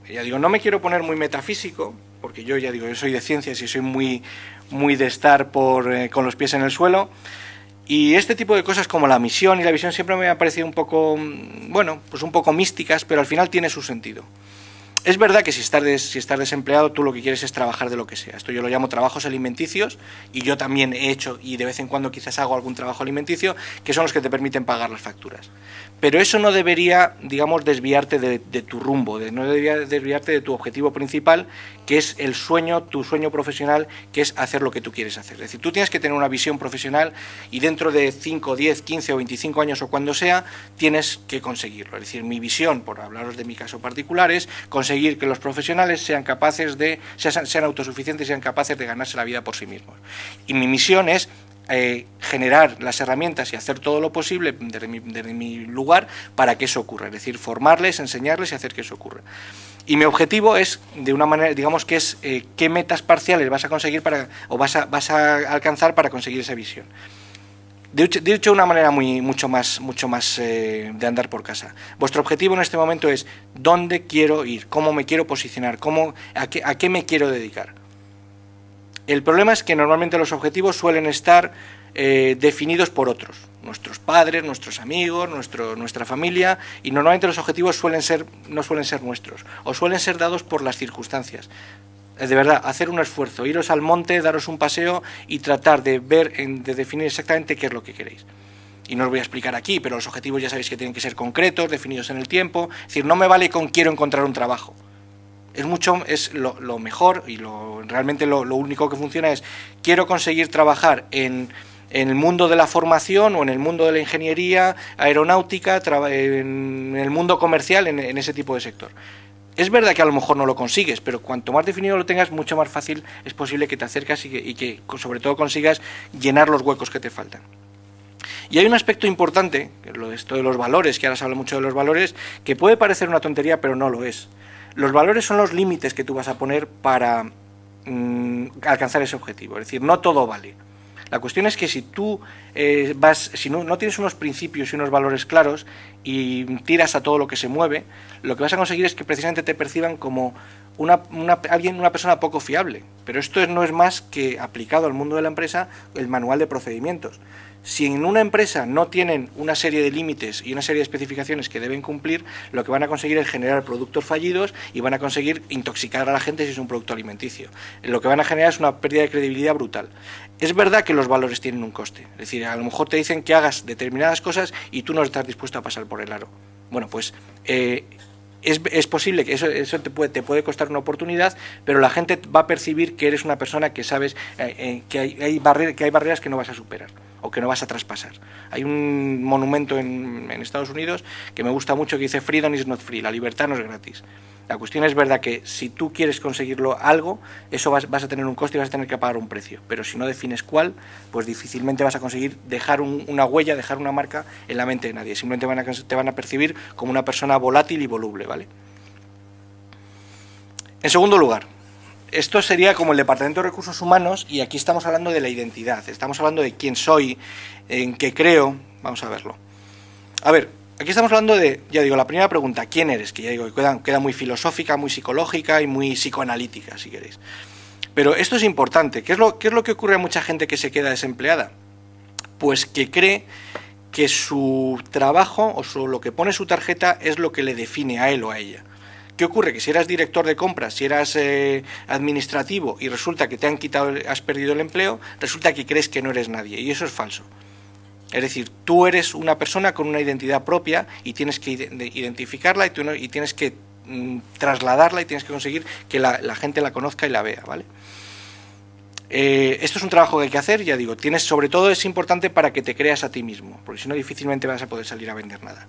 Ya digo, no me quiero poner muy metafísico, porque yo soy de ciencias y soy muy de estar con los pies en el suelo, y este tipo de cosas como la misión y la visión siempre me han parecido un poco, bueno, pues un poco místicas, pero al final tiene su sentido. Es verdad que si estás desempleado, tú lo que quieres es trabajar de lo que sea. Esto yo lo llamo trabajos alimenticios, y yo también he hecho, y de vez en cuando quizás hago algún trabajo alimenticio, que son los que te permiten pagar las facturas. Pero eso no debería, digamos, desviarte de tu rumbo, no debería desviarte de tu objetivo principal, que es tu sueño profesional, que es hacer lo que tú quieres hacer. Es decir, tú tienes que tener una visión profesional y dentro de 5, 10, 15 o 25 años o cuando sea, tienes que conseguirlo. Es decir, mi visión, por hablaros de mi caso particular, es conseguir que los profesionales sean autosuficientes y sean capaces de ganarse la vida por sí mismos. Y mi misión es generar las herramientas y hacer todo lo posible desde mi lugar para que eso ocurra, es decir, formarles, enseñarles y hacer que eso ocurra. Y mi objetivo es, de una manera, digamos que es qué metas parciales vas a conseguir vas a alcanzar para conseguir esa visión. Dicho de una manera mucho más de andar por casa. Vuestro objetivo en este momento es dónde quiero ir, cómo me quiero posicionar, a qué me quiero dedicar. El problema es que normalmente los objetivos suelen estar definidos por otros, nuestros padres, nuestros amigos, nuestra familia, y normalmente los objetivos no suelen ser nuestros, o suelen ser dados por las circunstancias. De verdad, hacer un esfuerzo, iros al monte, daros un paseo y tratar de definir exactamente qué es lo que queréis. Y no os voy a explicar aquí, pero los objetivos ya sabéis que tienen que ser concretos, definidos en el tiempo. Es decir, no me vale con quiero encontrar un trabajo. Es lo mejor y realmente lo único que funciona es quiero conseguir trabajar en el mundo de la formación o en el mundo de la ingeniería aeronáutica, en el mundo comercial, en ese tipo de sector. Es verdad que a lo mejor no lo consigues, pero cuanto más definido lo tengas, mucho más fácil es posible que te acercas y que sobre todo consigas llenar los huecos que te faltan. Y hay un aspecto importante, lo de esto de los valores, que ahora se habla mucho de los valores, que puede parecer una tontería, pero no lo es. Los valores son los límites que tú vas a poner para alcanzar ese objetivo, es decir, no todo vale. La cuestión es que si tú si no tienes unos principios y unos valores claros y tiras a todo lo que se mueve, lo que vas a conseguir es que precisamente te perciban como una persona poco fiable. Pero esto no es más que, aplicado al mundo de la empresa, el manual de procedimientos. Si en una empresa no tienen una serie de límites y una serie de especificaciones que deben cumplir, lo que van a conseguir es generar productos fallidos y van a conseguir intoxicar a la gente si es un producto alimenticio. Lo que van a generar es una pérdida de credibilidad brutal. Es verdad que los valores tienen un coste, es decir, a lo mejor te dicen que hagas determinadas cosas y tú no estás dispuesto a pasar por el aro. Bueno, pues es posible que eso te puede costar una oportunidad, pero la gente va a percibir que eres una persona que sabes que hay barreras que no vas a superar o que no vas a traspasar. Hay un monumento en Estados Unidos que me gusta mucho que dice "Freedom is not free", la libertad no es gratis. La cuestión es verdad que si tú quieres conseguirlo algo, eso vas a tener un coste y vas a tener que pagar un precio, pero si no defines cuál, pues difícilmente vas a conseguir dejar una huella, dejar una marca en la mente de nadie. Simplemente te van a percibir como una persona volátil y voluble, ¿vale? En segundo lugar, esto sería como el Departamento de Recursos Humanos, y aquí estamos hablando de la identidad, estamos hablando de quién soy, en qué creo. Vamos a verlo. A ver, aquí estamos hablando de, ya digo, la primera pregunta, ¿quién eres? Que ya digo, queda muy filosófica, muy psicológica y muy psicoanalítica, si queréis. Pero esto es importante. ¿Qué es lo que ocurre a mucha gente que se queda desempleada? Pues que cree que su trabajo o lo que pone su tarjeta es lo que le define a él o a ella. ¿Qué ocurre? Que si eras director de compras, si eras administrativo y resulta que has perdido el empleo, resulta que crees que no eres nadie, y eso es falso. Es decir, tú eres una persona con una identidad propia y tienes que identificarla y tienes que trasladarla y tienes que conseguir que la gente la conozca y la vea, ¿vale? Esto es un trabajo que hay que hacer, ya digo, sobre todo es importante para que te creas a ti mismo, porque si no difícilmente vas a poder salir a vender nada.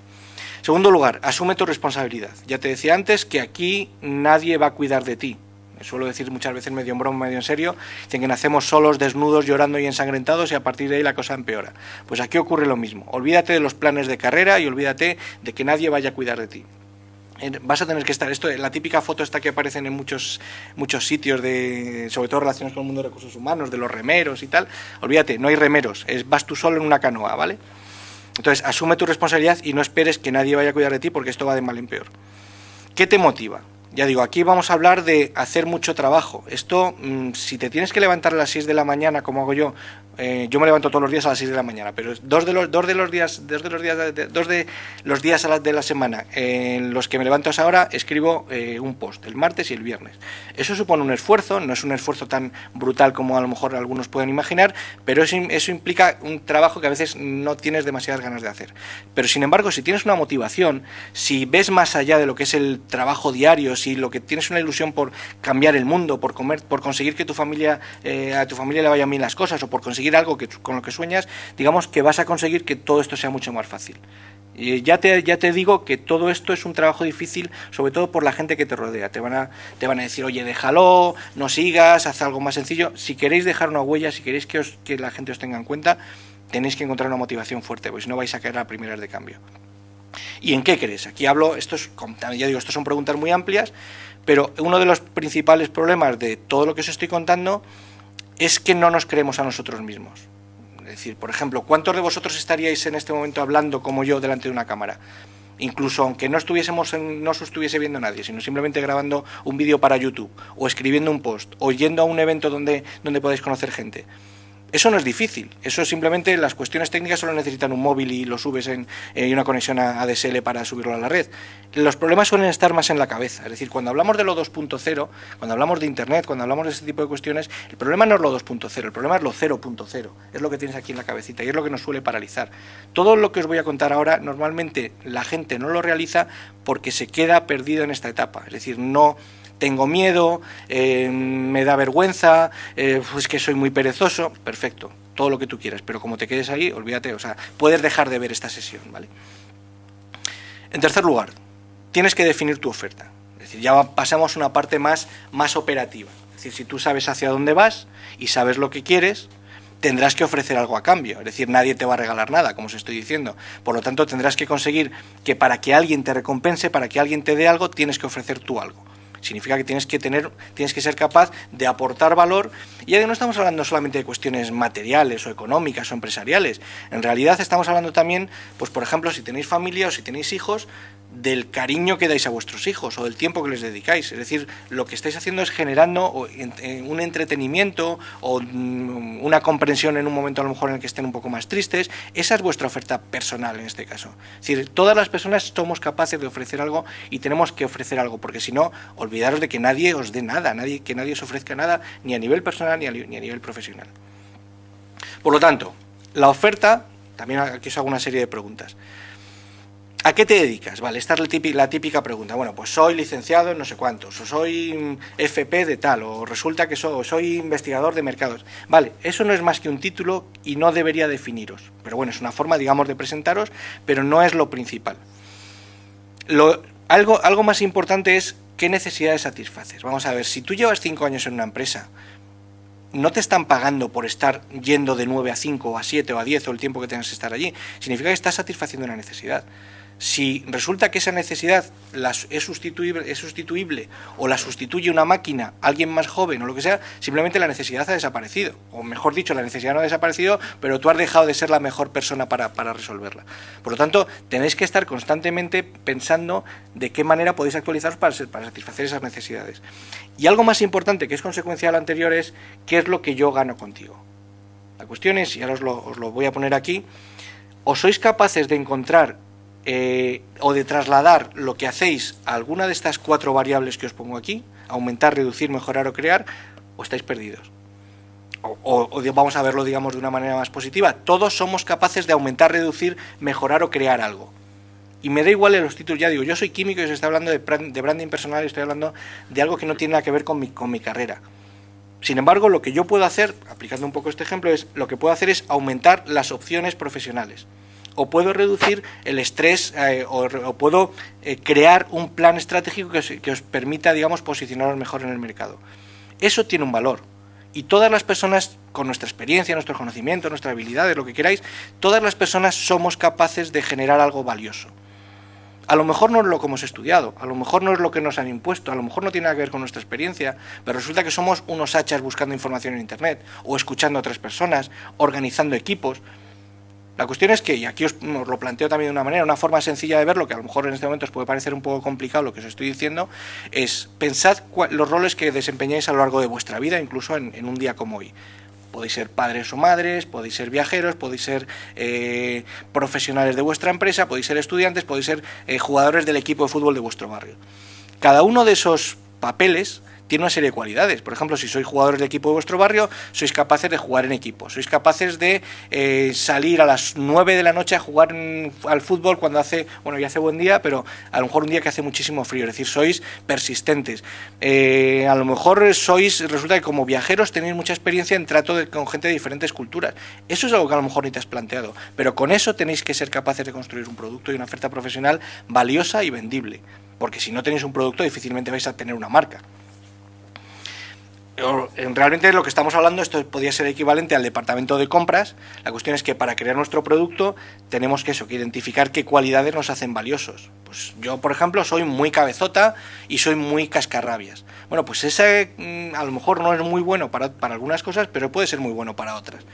Segundo lugar, asume tu responsabilidad. Ya te decía antes que aquí nadie va a cuidar de ti. Suelo decir muchas veces medio en broma, medio en serio, dicen que nacemos solos, desnudos, llorando y ensangrentados y a partir de ahí la cosa empeora. Pues aquí ocurre lo mismo. Olvídate de los planes de carrera y olvídate de que nadie vaya a cuidar de ti. Vas a tener que estar, la típica foto esta que aparecen en muchos sitios, sobre todo relacionados con el mundo de recursos humanos, de los remeros y tal. Olvídate, no hay remeros, vas tú solo en una canoa, ¿vale? Entonces, asume tu responsabilidad y no esperes que nadie vaya a cuidar de ti porque esto va de mal en peor. ¿Qué te motiva? Ya digo, aquí vamos a hablar de hacer mucho trabajo. Esto, si te tienes que levantar a las 6 de la mañana, como hago yo me levanto todos los días a las 6 de la mañana, pero dos de los días de la semana en los que me levanto a esa hora, escribo un post, el martes y el viernes. Eso supone un esfuerzo, no es un esfuerzo tan brutal como a lo mejor algunos pueden imaginar, pero eso implica un trabajo que a veces no tienes demasiadas ganas de hacer. Pero sin embargo, si tienes una motivación, si ves más allá de lo que es el trabajo diario, si lo que tienes una ilusión por cambiar el mundo, por conseguir que a tu familia le vayan bien las cosas, o por conseguir algo con lo que sueñas, digamos que vas a conseguir que todo esto sea mucho más fácil. Y ya te digo que todo esto es un trabajo difícil, sobre todo por la gente que te rodea. Te van a decir, oye, déjalo, no sigas, haz algo más sencillo. Si queréis dejar una huella, si queréis que la gente os tenga en cuenta, tenéis que encontrar una motivación fuerte, porque si no vais a caer a primeras de cambio. ¿Y en qué crees? Aquí hablo, estos son preguntas muy amplias, pero uno de los principales problemas de todo lo que os estoy contando es que no nos creemos a nosotros mismos. Es decir, por ejemplo, ¿cuántos de vosotros estaríais en este momento hablando como yo delante de una cámara? incluso aunque no se estuviese viendo nadie, sino simplemente grabando un vídeo para YouTube, o escribiendo un post, o yendo a un evento donde podáis conocer gente. Eso no es difícil, eso simplemente las cuestiones técnicas solo necesitan un móvil y lo subes en una conexión a ADSL para subirlo a la red. Los problemas suelen estar más en la cabeza, es decir, cuando hablamos de lo 2.0, cuando hablamos de Internet, cuando hablamos de este tipo de cuestiones, el problema no es lo 2.0, el problema es lo 0.0, es lo que tienes aquí en la cabecita y es lo que nos suele paralizar. Todo lo que os voy a contar ahora, normalmente la gente no lo realiza porque se queda perdido en esta etapa, es decir, no... Tengo miedo, me da vergüenza, es que soy muy perezoso, perfecto, todo lo que tú quieras, pero como te quedes ahí, olvídate, o sea, puedes dejar de ver esta sesión, ¿vale? En tercer lugar, tienes que definir tu oferta, es decir, ya pasamos a una parte más operativa, es decir, si tú sabes hacia dónde vas y sabes lo que quieres, tendrás que ofrecer algo a cambio, es decir, nadie te va a regalar nada, como os estoy diciendo, por lo tanto tendrás que conseguir que para que alguien te recompense, para que alguien te dé algo, tienes que ofrecer tú algo. Significa que tienes que ser capaz de aportar valor, y ya no estamos hablando solamente de cuestiones materiales o económicas o empresariales. En realidad estamos hablando también, pues por ejemplo, si tenéis familia o si tenéis hijos, del cariño que dais a vuestros hijos o del tiempo que les dedicáis. Es decir, lo que estáis haciendo es generando un entretenimiento o una comprensión en un momento a lo mejor en el que estén un poco más tristes. Esa es vuestra oferta personal en este caso. Es decir, todas las personas somos capaces de ofrecer algo y tenemos que ofrecer algo, porque si no, olvidaros de que nadie os dé nada, que nadie os ofrezca nada, ni a nivel personal ni a nivel profesional. Por lo tanto, la oferta, también aquí os hago una serie de preguntas. ¿A qué te dedicas? Vale, esta es la típica pregunta. Bueno, pues soy licenciado en no sé cuántos, o soy FP de tal, o resulta que soy investigador de mercados. Vale, eso no es más que un título y no debería definiros. Pero bueno, es una forma, digamos, de presentaros, pero no es lo principal. Algo más importante es qué necesidades satisfaces. Vamos a ver, si tú llevas 5 años en una empresa, no te están pagando por estar yendo de 9 a 5 o a 7 o a 10 o el tiempo que tengas que estar allí. Significa que estás satisfaciendo una necesidad. Si resulta que esa necesidad es sustituible o la sustituye una máquina, alguien más joven o lo que sea, simplemente la necesidad ha desaparecido. O mejor dicho, la necesidad no ha desaparecido, pero tú has dejado de ser la mejor persona para resolverla. Por lo tanto, tenéis que estar constantemente pensando de qué manera podéis actualizaros para satisfacer esas necesidades. Y algo más importante, que es consecuencia de lo anterior, es qué es lo que yo gano contigo. La cuestión es, y ahora os lo voy a poner aquí, o sois capaces de encontrar o de trasladar lo que hacéis a alguna de estas 4 variables que os pongo aquí, aumentar, reducir, mejorar o crear, o estáis perdidos. O vamos a verlo, digamos, de una manera más positiva. Todos somos capaces de aumentar, reducir, mejorar o crear algo. Y me da igual en los títulos, ya digo, yo soy químico y os estoy hablando de branding personal y estoy hablando de algo que no tiene nada que ver con mi carrera. Sin embargo, lo que yo puedo hacer, aplicando un poco este ejemplo, lo que puedo hacer es aumentar las opciones profesionales. O puedo reducir el estrés o puedo crear un plan estratégico que os permita, digamos, posicionaros mejor en el mercado. Eso tiene un valor. Y todas las personas, con nuestra experiencia, nuestro conocimiento, nuestras habilidades, lo que queráis, todas las personas somos capaces de generar algo valioso. A lo mejor no es lo que hemos estudiado, a lo mejor no es lo que nos han impuesto, a lo mejor no tiene nada que ver con nuestra experiencia, pero resulta que somos unos hachas buscando información en Internet, o escuchando a otras personas, organizando equipos. La cuestión es que, y aquí os lo planteo también de una manera, una forma sencilla de verlo, que a lo mejor en este momento os puede parecer un poco complicado lo que os estoy diciendo, es pensad los roles que desempeñáis a lo largo de vuestra vida, incluso en un día como hoy. Podéis ser padres o madres, podéis ser viajeros, podéis ser profesionales de vuestra empresa, podéis ser estudiantes, podéis ser jugadores del equipo de fútbol de vuestro barrio. Cada uno de esos papeles tiene una serie de cualidades. Por ejemplo, si sois jugadores de equipo de vuestro barrio, sois capaces de jugar en equipo, sois capaces de salir a las 9 de la noche a jugar al fútbol cuando hace, bueno, ya hace buen día, pero a lo mejor un día que hace muchísimo frío, es decir, sois persistentes. A lo mejor resulta que como viajeros tenéis mucha experiencia en trato con gente de diferentes culturas. Eso es algo que a lo mejor ni te has planteado, pero con eso tenéis que ser capaces de construir un producto y una oferta profesional valiosa y vendible, porque si no tenéis un producto difícilmente vais a tener una marca. Realmente lo que estamos hablando, esto podría ser equivalente al departamento de compras. La cuestión es que para crear nuestro producto tenemos que identificar qué cualidades nos hacen valiosos. Pues yo, por ejemplo, soy muy cabezota y soy muy cascarrabias. Bueno, pues ese a lo mejor no es muy bueno para algunas cosas, pero puede ser muy bueno para otras.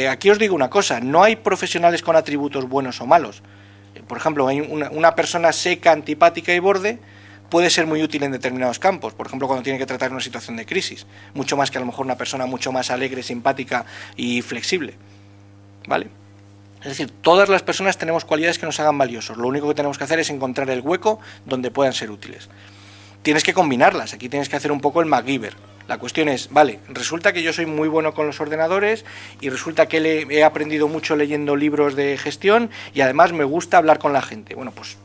Aquí os digo una cosa, no hay profesionales con atributos buenos o malos. por ejemplo, hay una persona seca, antipática y borde puede ser muy útil en determinados campos, por ejemplo, cuando tiene que tratar una situación de crisis, mucho más que a lo mejor una persona mucho más alegre, simpática y flexible, ¿vale? Es decir, todas las personas tenemos cualidades que nos hagan valiosos, lo único que tenemos que hacer es encontrar el hueco donde puedan ser útiles. Tienes que combinarlas, aquí tienes que hacer un poco el MacGyver. La cuestión es, vale, resulta que yo soy muy bueno con los ordenadores y resulta que he aprendido mucho leyendo libros de gestión y además me gusta hablar con la gente. Bueno, pues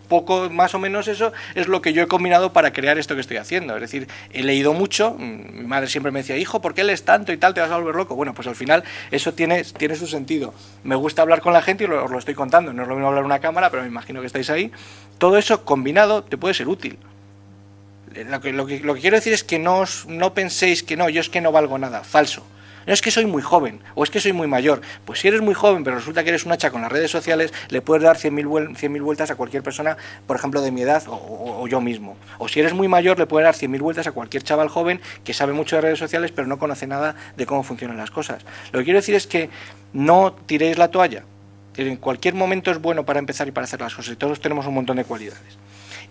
poco más o menos eso es lo que yo he combinado para crear esto que estoy haciendo. Es decir, he leído mucho, mi madre siempre me decía, hijo, ¿por qué lees tanto y tal? Te vas a volver loco. Bueno, pues al final eso tiene su sentido. Me gusta hablar con la gente y os lo estoy contando. No es lo mismo hablar en una cámara, pero me imagino que estáis ahí. Todo eso combinado te puede ser útil. Lo que quiero decir es que no penséis que no, yo es que no valgo nada. Falso. No es que soy muy joven o es que soy muy mayor. Pues si eres muy joven pero resulta que eres un hacha con las redes sociales, le puedes dar 100.000 vueltas a cualquier persona, por ejemplo, de mi edad o yo mismo. O si eres muy mayor, le puedes dar 100.000 vueltas a cualquier chaval joven que sabe mucho de redes sociales pero no conoce nada de cómo funcionan las cosas. Lo que quiero decir es que no tiréis la toalla. En cualquier momento es bueno para empezar y para hacer las cosas. Y todos tenemos un montón de cualidades.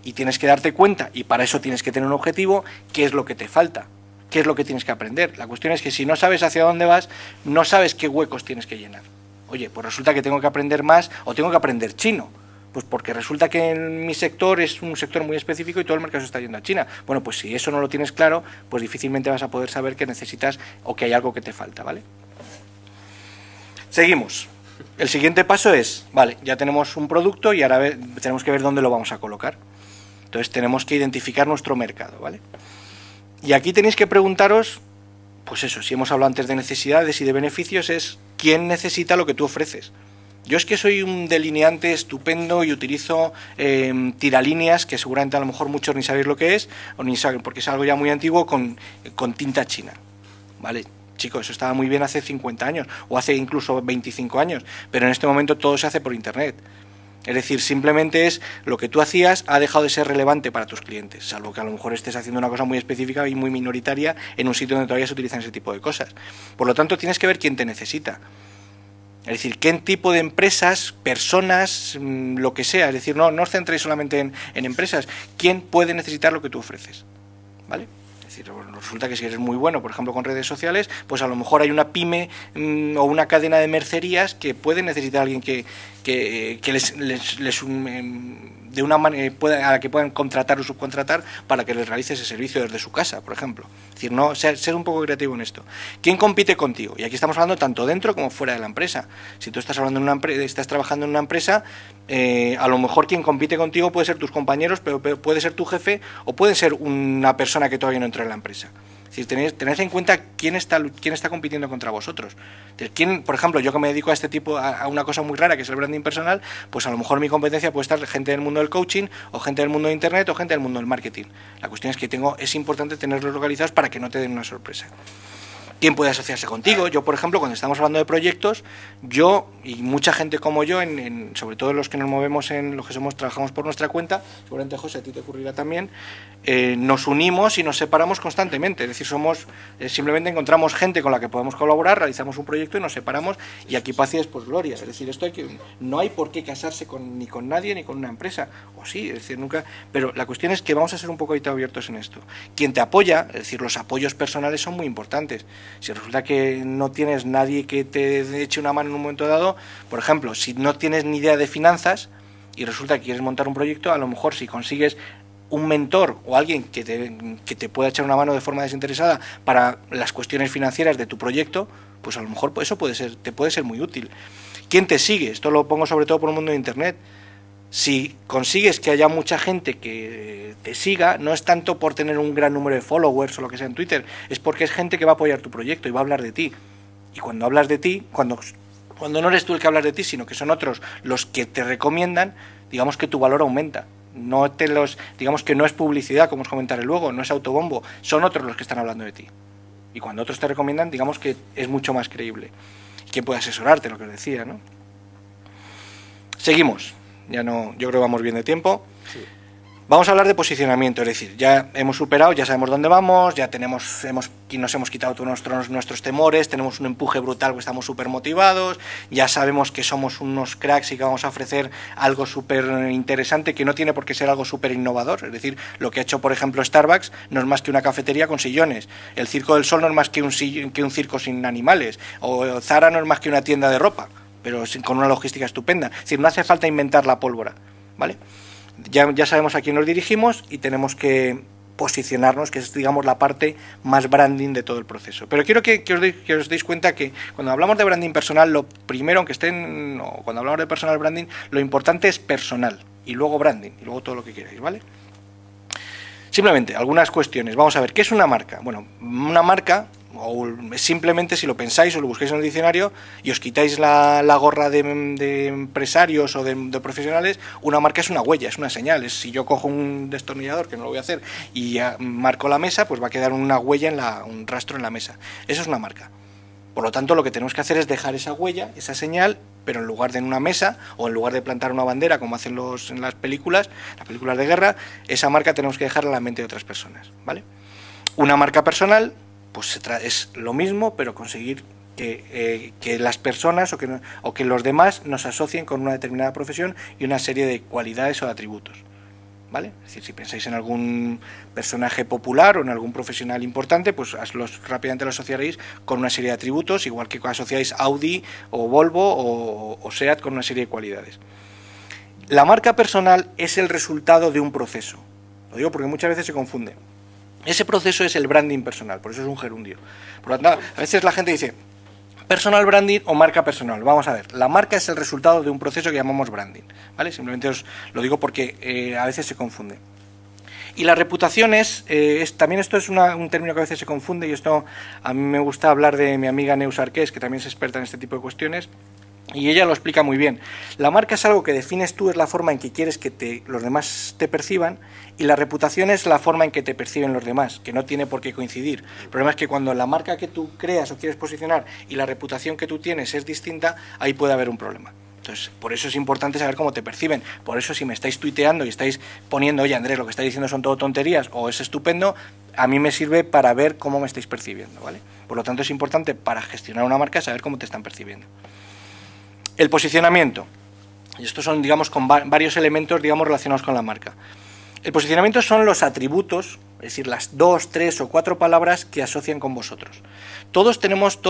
Y tienes que darte cuenta, y para eso tienes que tener un objetivo, qué es lo que te falta. ¿Qué es lo que tienes que aprender? La cuestión es que si no sabes hacia dónde vas, no sabes qué huecos tienes que llenar. Oye, pues resulta que tengo que aprender más o tengo que aprender chino. Pues porque resulta que en mi sector es un sector muy específico y todo el mercado se está yendo a China. Bueno, pues si eso no lo tienes claro, pues difícilmente vas a poder saber que necesitas o que hay algo que te falta, ¿vale? Seguimos. El siguiente paso es, vale, ya tenemos un producto y ahora tenemos que ver dónde lo vamos a colocar. Entonces tenemos que identificar nuestro mercado, ¿vale? Y aquí tenéis que preguntaros, pues eso, si hemos hablado antes de necesidades y de beneficios, es ¿quién necesita lo que tú ofreces? Yo es que soy un delineante estupendo y utilizo tiralíneas, que seguramente a lo mejor muchos ni sabéis lo que es, o ni saben, porque es algo ya muy antiguo, con tinta china, ¿vale? Chicos, eso estaba muy bien hace 50 años, o hace incluso 25 años, pero en este momento todo se hace por Internet. Es decir, simplemente es lo que tú hacías ha dejado de ser relevante para tus clientes, salvo que a lo mejor estés haciendo una cosa muy específica y muy minoritaria en un sitio donde todavía se utilizan ese tipo de cosas. Por lo tanto, tienes que ver quién te necesita. Es decir, qué tipo de empresas, personas, lo que sea. Es decir, no os centréis solamente en empresas. ¿Quién puede necesitar lo que tú ofreces? ¿Vale? Es decir, resulta que si eres muy bueno, por ejemplo, con redes sociales, pues a lo mejor hay una pyme o una cadena de mercerías que puede necesitar a alguien que les de una manera a la que puedan contratar o subcontratar para que les realice ese servicio desde su casa, por ejemplo. Es decir, no ser un poco creativo en esto. ¿Quién compite contigo? Y aquí estamos hablando tanto dentro como fuera de la empresa. Si tú estás hablando en una empresa, estás trabajando en una empresa, a lo mejor quien compite contigo puede ser tus compañeros, pero puede ser tu jefe o puede ser una persona que todavía no entra en la empresa. Es decir, tened en cuenta quién está compitiendo contra vosotros. ¿Quién, por ejemplo, yo que me dedico a este tipo, a una cosa muy rara que es el branding personal, pues a lo mejor mi competencia puede estar gente del mundo del coaching, o gente del mundo de internet, o gente del mundo del marketing. La cuestión es que es importante tenerlos localizados para que no te den una sorpresa. ¿Quién puede asociarse contigo? Yo, por ejemplo, cuando estamos hablando de proyectos, yo y mucha gente como yo, sobre todo los que nos movemos en los que trabajamos por nuestra cuenta, seguramente José, a ti te ocurrirá también, nos unimos y nos separamos constantemente. Es decir, simplemente encontramos gente con la que podemos colaborar, realizamos un proyecto y nos separamos, y aquí paz y después gloria. Es decir, no hay por qué casarse ni con nadie ni con una empresa. O sí, es decir, nunca. Pero la cuestión es que vamos a ser un poco abiertos en esto. Quien te apoya, es decir, los apoyos personales son muy importantes. Si resulta que no tienes nadie que te eche una mano en un momento dado, por ejemplo, si no tienes ni idea de finanzas y resulta que quieres montar un proyecto, a lo mejor si consigues un mentor o alguien que te pueda echar una mano de forma desinteresada para las cuestiones financieras de tu proyecto, pues a lo mejor eso te puede ser muy útil. ¿Quién te sigue? Esto lo pongo sobre todo por el mundo de Internet. Si consigues que haya mucha gente que te siga, no es tanto por tener un gran número de followers o lo que sea en Twitter, es porque es gente que va a apoyar tu proyecto y va a hablar de ti. Y cuando hablas de ti, cuando no eres tú el que hablas de ti, sino que son otros los que te recomiendan, digamos que tu valor aumenta. Digamos que no es publicidad, como os comentaré luego, no es autobombo, son otros los que están hablando de ti. Y cuando otros te recomiendan, digamos que es mucho más creíble. Y que puede asesorarte, lo que os decía, ¿no? Seguimos. Yo creo que vamos bien de tiempo. Sí. Vamos a hablar de posicionamiento, es decir, ya hemos superado, ya sabemos dónde vamos, ya nos hemos quitado todos nuestros temores, tenemos un empuje brutal, que estamos súper motivados, ya sabemos que somos unos cracks y que vamos a ofrecer algo súper interesante, que no tiene por qué ser algo súper innovador, es decir, lo que ha hecho, por ejemplo, Starbucks no es más que una cafetería con sillones, el Circo del Sol no es más que un circo sin animales, o Zara no es más que una tienda de ropa, pero con una logística estupenda, es decir, no hace falta inventar la pólvora, ¿vale? Ya sabemos a quién nos dirigimos y tenemos que posicionarnos, que es, digamos, la parte más branding de todo el proceso. Pero quiero que os deis cuenta que cuando hablamos de branding personal, lo primero, cuando hablamos de personal branding, lo importante es personal, y luego branding, y luego todo lo que queráis, ¿vale? Simplemente, algunas cuestiones. Vamos a ver, ¿qué es una marca? Bueno, una marca, o simplemente si lo pensáis o lo busquáis en el diccionario y os quitáis la gorra de empresarios o de profesionales, una marca es una huella, es una señal. Si yo cojo un destornillador, que no lo voy a hacer, y marco la mesa, pues va a quedar una huella, un rastro en la mesa. Eso es una marca. Por lo tanto, lo que tenemos que hacer es dejar esa huella, esa señal, pero en lugar de en una mesa o en lugar de plantar una bandera como hacen en las películas de guerra, esa marca tenemos que dejarla en la mente de otras personas, ¿vale? Una marca personal pues es lo mismo, pero conseguir que las personas o que los demás nos asocien con una determinada profesión y una serie de cualidades o de atributos, ¿vale? Es decir, si pensáis en algún personaje popular o en algún profesional importante, pues rápidamente lo asociaréis con una serie de atributos, igual que asociáis Audi o Volvo o Seat con una serie de cualidades. La marca personal es el resultado de un proceso. Lo digo porque muchas veces se confunde. Ese proceso es el branding personal, por eso es un gerundio. Por lo tanto, a veces la gente dice personal branding o marca personal. Vamos a ver, la marca es el resultado de un proceso que llamamos branding, ¿vale? Simplemente os lo digo porque a veces se confunde. Y la reputación también esto es un término que a veces se confunde, y esto a mí me gusta hablar de mi amiga Neus Arqués, que también es experta en este tipo de cuestiones, y ella lo explica muy bien. La marca es algo que defines tú, es la forma en que quieres que los demás te perciban, y la reputación es la forma en que te perciben los demás, que no tiene por qué coincidir. El problema es que cuando la marca que tú creas o quieres posicionar y la reputación que tú tienes es distinta, ahí puede haber un problema. Entonces, por eso es importante saber cómo te perciben. Por eso, si me estáis tuiteando y estáis poniendo, oye, Andrés, lo que estáis diciendo son todo tonterías, o es estupendo, a mí me sirve para ver cómo me estáis percibiendo, ¿vale? Por lo tanto, es importante para gestionar una marca saber cómo te están percibiendo. El posicionamiento. Y estos son, digamos, con varios elementos, digamos, relacionados con la marca. El posicionamiento son los atributos, es decir, las 2, 3 o 4 palabras que asocian con vosotros. Todos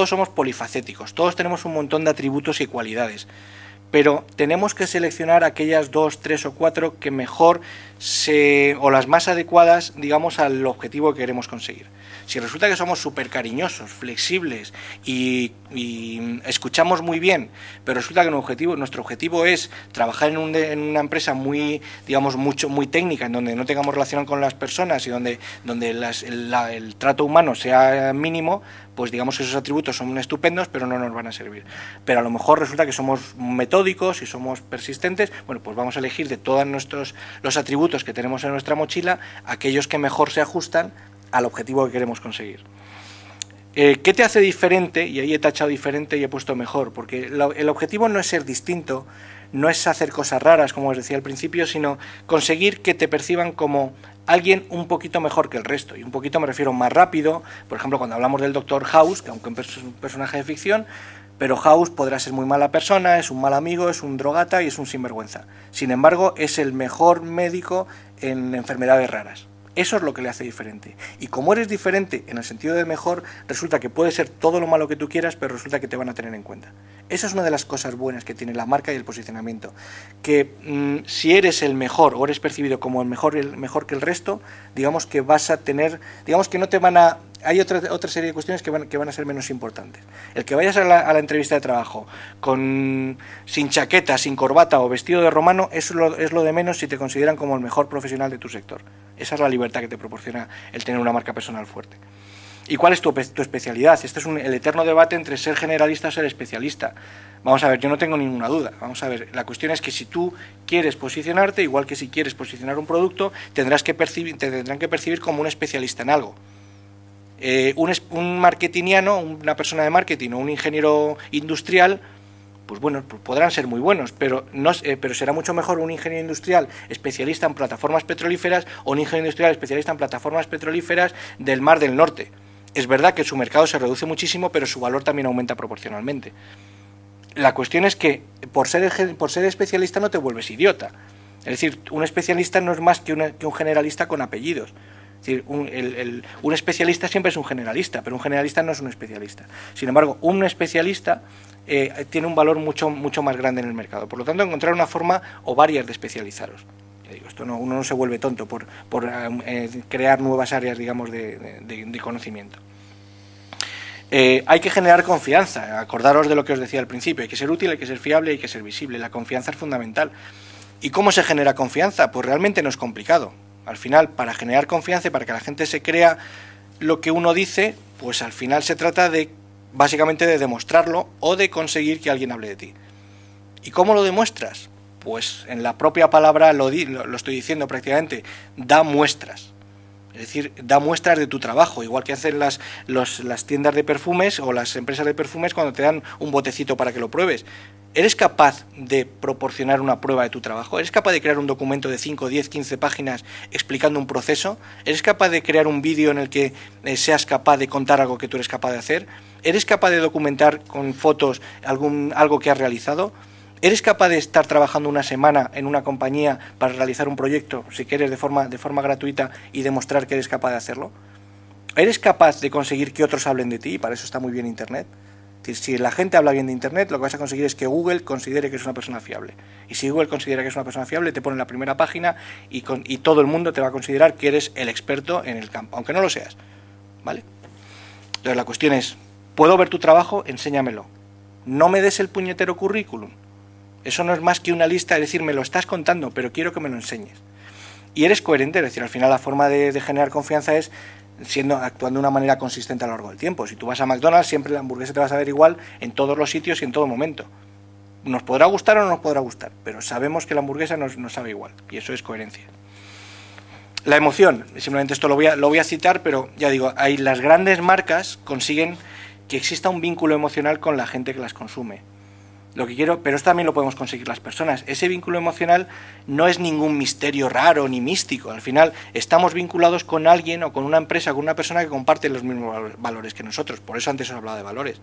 somos polifacéticos, todos tenemos un montón de atributos y cualidades, pero tenemos que seleccionar aquellas 2, 3 o 4 que mejor o las más adecuadas, digamos, al objetivo que queremos conseguir. Si resulta que somos súper cariñosos, flexibles y escuchamos muy bien, pero resulta que nuestro objetivo es trabajar en una empresa muy, digamos, muy técnica, en donde no tengamos relación con las personas y donde el trato humano sea mínimo, pues digamos que esos atributos son estupendos, pero no nos van a servir. Pero a lo mejor resulta que somos metódicos y somos persistentes, bueno, pues vamos a elegir de todos los atributos que tenemos en nuestra mochila, aquellos que mejor se ajustan al objetivo que queremos conseguir. ¿Qué te hace diferente? Y ahí he tachado diferente y he puesto mejor, porque el objetivo no es ser distinto, no es hacer cosas raras, como os decía al principio, sino conseguir que te perciban como alguien un poquito mejor que el resto. Y un poquito me refiero más rápido. Por ejemplo, cuando hablamos del Dr. House, que aunque es un personaje de ficción, pero House podrá ser muy mala persona, es un mal amigo, es un drogata y es un sinvergüenza. Sin embargo, es el mejor médico en enfermedades raras. Eso es lo que le hace diferente. Y como eres diferente en el sentido de mejor, resulta que puede ser todo lo malo que tú quieras, pero resulta que te van a tener en cuenta. Esa es una de las cosas buenas que tiene la marca y el posicionamiento. Que si eres el mejor o eres percibido como el mejor que el resto, digamos que vas a tener, digamos que no te van a... Hay otra serie de cuestiones que van a ser menos importantes. El que vayas a la entrevista de trabajo sin chaqueta, sin corbata o vestido de romano es lo de menos si te consideran como el mejor profesional de tu sector. Esa es la libertad que te proporciona el tener una marca personal fuerte. ¿Y cuál es tu especialidad? Este es el eterno debate entre ser generalista o ser especialista. Vamos a ver, yo no tengo ninguna duda. Vamos a ver, la cuestión es que si tú quieres posicionarte, igual que si quieres posicionar un producto, te tendrán que percibir como un especialista en algo. Un marketingiano, una persona de marketing o un ingeniero industrial, pues bueno, pues podrán ser muy buenos, pero será mucho mejor un ingeniero industrial especialista en plataformas petrolíferas o un ingeniero industrial especialista en plataformas petrolíferas del Mar del Norte. Es verdad que su mercado se reduce muchísimo, pero su valor también aumenta proporcionalmente. La cuestión es que por ser especialista no te vuelves idiota. Es decir, un especialista no es más que un generalista con apellidos. Es decir, un especialista siempre es un generalista, pero un generalista no es un especialista. Sin embargo, un especialista tiene un valor mucho más grande en el mercado. Por lo tanto, encontrar una forma o varias de especializaros. Ya digo, uno no se vuelve tonto por crear nuevas áreas, digamos, de conocimiento. Hay que generar confianza. Acordaros de lo que os decía al principio. Hay que ser útil, hay que ser fiable, hay que ser visible. La confianza es fundamental. ¿Y cómo se genera confianza? Pues realmente no es complicado. Al final, para generar confianza y para que la gente se crea lo que uno dice, pues al final se trata básicamente de demostrarlo o de conseguir que alguien hable de ti. ¿Y cómo lo demuestras? Pues en la propia palabra lo estoy diciendo prácticamente, da muestras. Es decir, da muestras de tu trabajo, igual que hacen las tiendas de perfumes o las empresas de perfumes cuando te dan un botecito para que lo pruebes. ¿Eres capaz de proporcionar una prueba de tu trabajo? ¿Eres capaz de crear un documento de 5, 10, 15 páginas explicando un proceso? ¿Eres capaz de crear un vídeo en el que seas capaz de contar algo que tú eres capaz de hacer? ¿Eres capaz de documentar con fotos algo que has realizado? ¿Eres capaz de estar trabajando una semana en una compañía para realizar un proyecto, si quieres, de forma gratuita y demostrar que eres capaz de hacerlo? ¿Eres capaz de conseguir que otros hablen de ti? Y para eso está muy bien Internet. Si la gente habla bien de Internet, lo que vas a conseguir es que Google considere que es una persona fiable. Y si Google considera que es una persona fiable, te pone en la primera página y todo el mundo te va a considerar que eres el experto en el campo, aunque no lo seas. ¿Vale? Entonces la cuestión es, ¿puedo ver tu trabajo? Enséñamelo. No me des el puñetero currículum. Eso no es más que una lista, es decir, me lo estás contando, pero quiero que me lo enseñes. Y eres coherente, es decir, al final la forma de generar confianza es actuando de una manera consistente a lo largo del tiempo. Si tú vas a McDonald's, siempre la hamburguesa te va a saber igual en todos los sitios y en todo momento. Nos podrá gustar o no nos podrá gustar, pero sabemos que la hamburguesa nos sabe igual, y eso es coherencia. La emoción, simplemente esto lo voy a citar, pero ya digo, las grandes marcas consiguen que exista un vínculo emocional con la gente que las consume. Pero esto también lo podemos conseguir las personas. Ese vínculo emocional no es ningún misterio raro ni místico. Al final estamos vinculados con alguien o con una empresa, con una persona que comparte los mismos valores que nosotros. Por eso antes os hablaba de valores.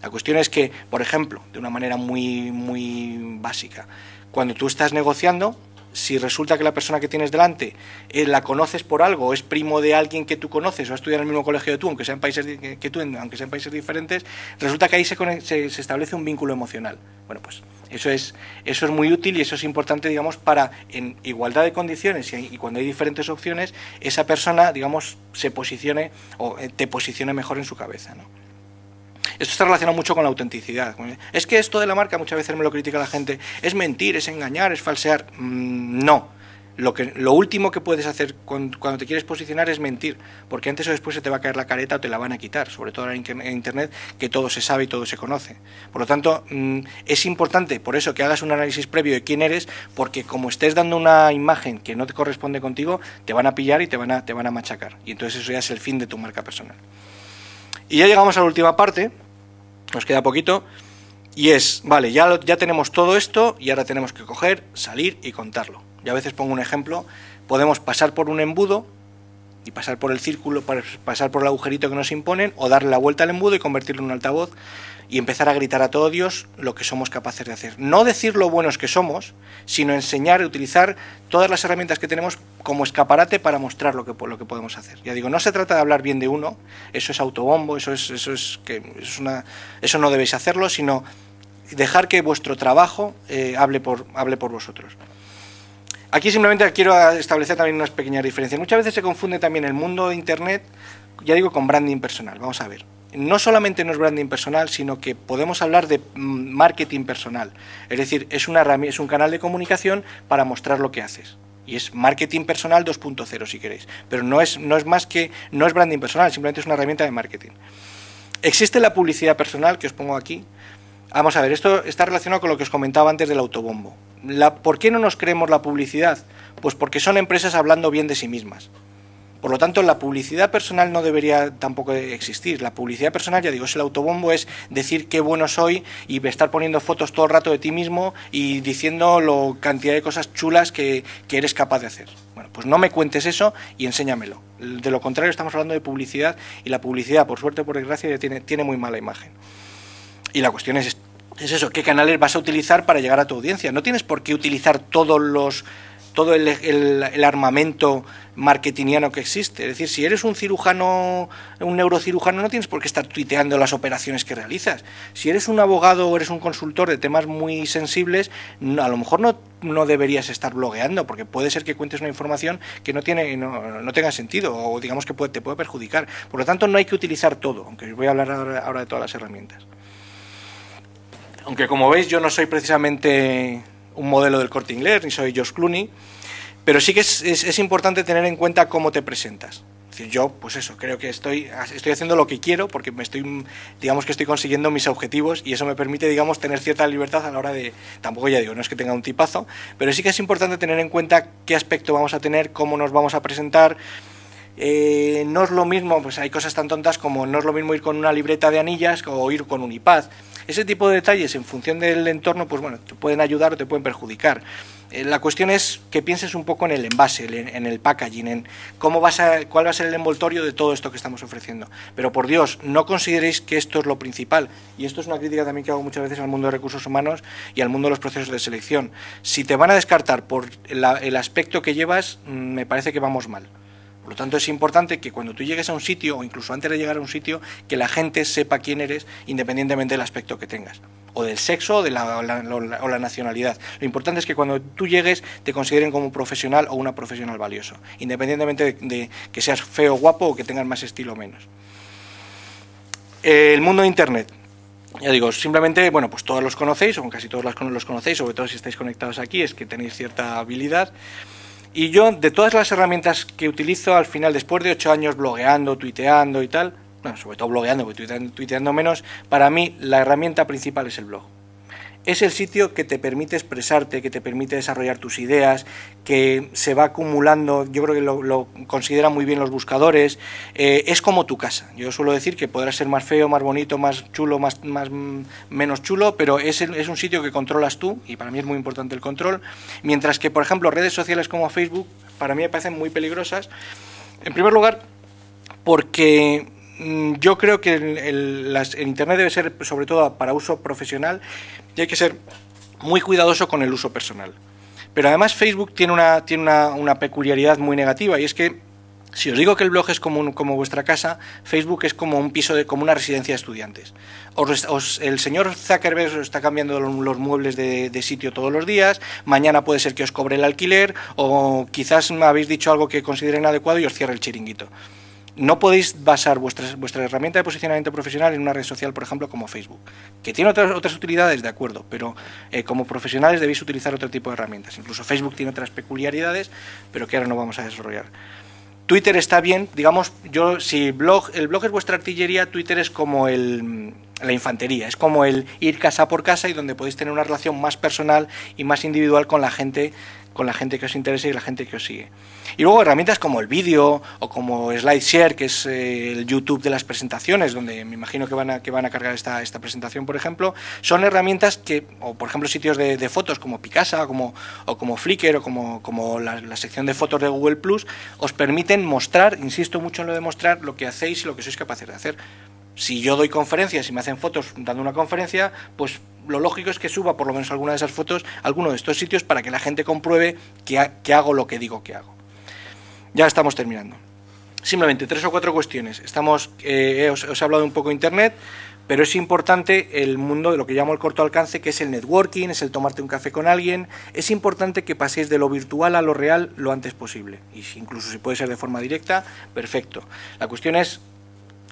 La cuestión es que, por ejemplo, de una manera muy básica, cuando tú estás negociando, si resulta que la persona que tienes delante la conoces por algo, o es primo de alguien que tú conoces, o ha estudiado en el mismo colegio que tú, aunque sean países diferentes, resulta que ahí se establece un vínculo emocional. Bueno, pues eso es muy útil y eso es importante, digamos, para en igualdad de condiciones y cuando hay diferentes opciones, esa persona, digamos, se posicione o te posicione mejor en su cabeza, ¿no? Esto está relacionado mucho con la autenticidad. Es que esto de la marca muchas veces me lo critica la gente. Es mentir, es engañar, es falsear. No. Lo último que puedes hacer cuando te quieres posicionar es mentir, porque antes o después se te va a caer la careta o te la van a quitar, sobre todo en Internet, que todo se sabe y todo se conoce. Por lo tanto, es importante, por eso, que hagas un análisis previo de quién eres, porque como estés dando una imagen que no te corresponde contigo, te van a pillar y te van a machacar. Y entonces eso ya es el fin de tu marca personal. Y ya llegamos a la última parte, nos queda poquito, y es, vale, ya tenemos todo esto y ahora tenemos que coger, salir y contarlo. Yo a veces pongo un ejemplo, podemos pasar por un embudo y pasar por el círculo, pasar por el agujerito que nos imponen, o darle la vuelta al embudo y convertirlo en un altavoz y empezar a gritar a todo Dios lo que somos capaces de hacer. No decir lo buenos que somos, sino enseñar y utilizar todas las herramientas que tenemos como escaparate para mostrar lo que podemos hacer. Ya digo, no se trata de hablar bien de uno, eso es autobombo, eso no debéis hacerlo, sino dejar que vuestro trabajo hable por vosotros. Aquí simplemente quiero establecer también unas pequeñas diferencias. Muchas veces se confunde también el mundo de Internet, ya digo, con branding personal. Vamos a ver. No solamente no es branding personal, sino que podemos hablar de marketing personal. Es decir, es un canal de comunicación para mostrar lo que haces. Y es marketing personal 2.0 si queréis. Pero no es branding personal, simplemente es una herramienta de marketing. Existe la publicidad personal, que os pongo aquí. Vamos a ver, esto está relacionado con lo que os comentaba antes del autobombo. ¿Por qué no nos creemos la publicidad? Pues porque son empresas hablando bien de sí mismas. Por lo tanto, la publicidad personal no debería tampoco existir. La publicidad personal, ya digo, es el autobombo, es decir qué bueno soy y estar poniendo fotos todo el rato de ti mismo y diciendo la cantidad de cosas chulas que eres capaz de hacer. Bueno, pues no me cuentes eso y enséñamelo. De lo contrario, estamos hablando de publicidad y la publicidad, por suerte o por desgracia, ya tiene muy mala imagen. Y la cuestión es eso, ¿qué canales vas a utilizar para llegar a tu audiencia? No tienes por qué utilizar todo el armamento marketingiano que existe. Es decir, si eres un cirujano, un neurocirujano, no tienes por qué estar tuiteando las operaciones que realizas. Si eres un abogado o eres un consultor de temas muy sensibles, a lo mejor no deberías estar blogueando, porque puede ser que cuentes una información que no tenga sentido o digamos que te puede perjudicar. Por lo tanto, no hay que utilizar todo, aunque os voy a hablar ahora de todas las herramientas. Aunque como veis, yo no soy precisamente un modelo del Corte Inglés, ni soy George Clooney, pero sí que es importante tener en cuenta cómo te presentas. Es decir, yo, pues eso, creo que estoy haciendo lo que quiero porque digamos que estoy consiguiendo mis objetivos y eso me permite, digamos, tener cierta libertad a la hora de, tampoco ya digo, no es que tenga un tipazo, pero sí que es importante tener en cuenta qué aspecto vamos a tener, cómo nos vamos a presentar. No es lo mismo, pues hay cosas tan tontas como no es lo mismo ir con una libreta de anillas o ir con un iPad. Ese tipo de detalles en función del entorno, pues bueno, te pueden ayudar o te pueden perjudicar. La cuestión es que pienses un poco en el envase, en el packaging, en cuál va a ser el envoltorio de todo esto que estamos ofreciendo. Pero por Dios, no consideréis que esto es lo principal. Y esto es una crítica también que hago muchas veces al mundo de recursos humanos y al mundo de los procesos de selección. Si te van a descartar por el aspecto que llevas, me parece que vamos mal. Por lo tanto, es importante que cuando tú llegues a un sitio, o incluso antes de llegar a un sitio, que la gente sepa quién eres, independientemente del aspecto que tengas, o del sexo, o la nacionalidad. Lo importante es que cuando tú llegues, te consideren como un profesional o una profesional valioso, independientemente de que seas feo o guapo, o que tengas más estilo o menos. El mundo de Internet. Ya digo, simplemente, bueno, pues todos los conocéis, o casi todos los conocéis, sobre todo si estáis conectados aquí, es que tenéis cierta habilidad. Y yo, de todas las herramientas que utilizo, al final, después de 8 años blogueando, tuiteando y tal, bueno, sobre todo blogueando, porque tuiteando menos, para mí la herramienta principal es el blog. Es el sitio que te permite expresarte, que te permite desarrollar tus ideas, que se va acumulando, yo creo que lo consideran muy bien los buscadores, es como tu casa. Yo suelo decir que podrá ser más feo, más bonito, más chulo, menos chulo, pero es un sitio que controlas tú, y para mí es muy importante el control, mientras que, por ejemplo, redes sociales como Facebook, para mí me parecen muy peligrosas, en primer lugar, porque yo creo que el Internet debe ser, sobre todo para uso profesional, y hay que ser muy cuidadoso con el uso personal. Pero además Facebook tiene una peculiaridad muy negativa, y es que si os digo que el blog es como vuestra casa, Facebook es como un piso, como una residencia de estudiantes. El señor Zuckerberg os está cambiando los muebles de sitio todos los días, mañana puede ser que os cobre el alquiler, o quizás me habéis dicho algo que consideren inadecuado y os cierre el chiringuito. No podéis basar vuestra herramienta de posicionamiento profesional en una red social, por ejemplo, como Facebook, que tiene otras utilidades, de acuerdo, pero como profesionales debéis utilizar otro tipo de herramientas. Incluso Facebook tiene otras peculiaridades, pero que ahora no vamos a desarrollar. Twitter está bien, digamos, si el blog es vuestra artillería, Twitter es como la infantería, es como el ir casa por casa y donde podéis tener una relación más personal y más individual con la gente que os interesa y la gente que os sigue. Y luego herramientas como el vídeo o como SlideShare, que es el YouTube de las presentaciones, donde me imagino que van a cargar esta presentación, por ejemplo, son herramientas o por ejemplo sitios de fotos como Picasa o como Flickr o como la sección de fotos de Google Plus, os permiten mostrar, insisto mucho en lo de mostrar, lo que hacéis y lo que sois capaces de hacer. Si yo doy conferencias y me hacen fotos dando una conferencia, pues lo lógico es que suba por lo menos alguna de esas fotos a alguno de estos sitios para que la gente compruebe que hago lo que digo que hago. Ya estamos terminando. Simplemente 3 o 4 cuestiones. Os he hablado un poco de Internet, pero es importante el mundo de lo que llamo el corto alcance, que es el networking, es el tomarte un café con alguien. Es importante que paséis de lo virtual a lo real lo antes posible. Y incluso si puede ser de forma directa, perfecto. La cuestión es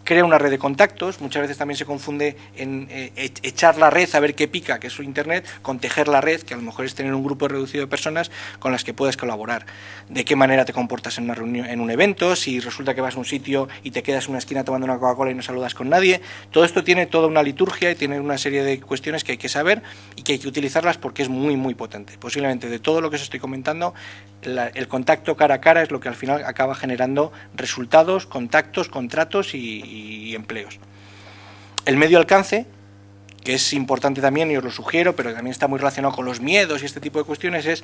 crea una red de contactos. Muchas veces también se confunde en echar la red a ver qué pica, que es su Internet, con tejer la red, que a lo mejor es tener un grupo reducido de personas con las que puedes colaborar. De qué manera te comportas en una reunión, en un evento, si resulta que vas a un sitio y te quedas en una esquina tomando una Coca-Cola y no saludas con nadie. Todo esto tiene toda una liturgia y tiene una serie de cuestiones que hay que saber y que hay que utilizarlas porque es muy, muy potente. Posiblemente de todo lo que os estoy comentando, el contacto cara a cara es lo que al final acaba generando resultados, contactos, contratos y empleos. El medio alcance, que es importante también y os lo sugiero, pero también está muy relacionado con los miedos y este tipo de cuestiones, es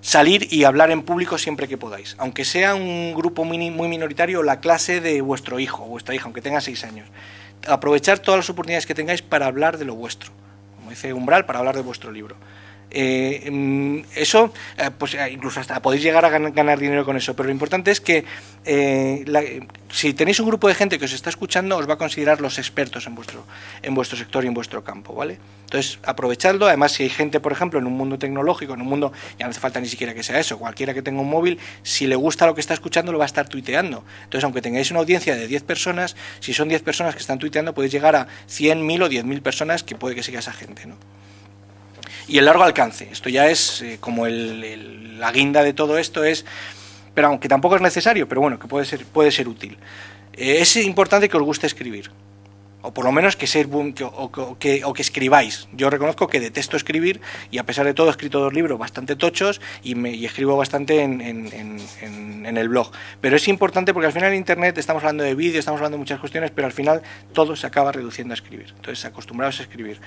salir y hablar en público siempre que podáis, aunque sea un grupo muy minoritario, la clase de vuestro hijo o vuestra hija, aunque tenga 6 años. Aprovechar todas las oportunidades que tengáis para hablar de lo vuestro, como dice Umbral, para hablar de vuestro libro. Eso, pues incluso hasta podéis llegar a ganar dinero con eso, pero lo importante es que si tenéis un grupo de gente que os está escuchando, os va a considerar los expertos en vuestro sector y en vuestro campo, ¿vale? Entonces, aprovechadlo. Además, si hay gente, por ejemplo, en un mundo tecnológico, en un mundo, ya no hace falta ni siquiera que sea eso, cualquiera que tenga un móvil, si le gusta lo que está escuchando, lo va a estar tuiteando. Entonces, aunque tengáis una audiencia de 10 personas, si son 10 personas que están tuiteando, podéis llegar a 100, 1000 o 10.000 personas, que puede que siga esa gente, ¿no? Y el largo alcance, esto ya es como la guinda de todo esto, es, pero aunque tampoco es necesario, pero bueno, que puede ser útil. Es importante que os guste escribir, o por lo menos que escribáis. Yo reconozco que detesto escribir y a pesar de todo he escrito 2 libros bastante tochos y escribo bastante en el blog. Pero es importante porque al final en Internet estamos hablando de vídeo, estamos hablando de muchas cuestiones, pero al final todo se acaba reduciendo a escribir. Entonces, acostumbrados a escribir.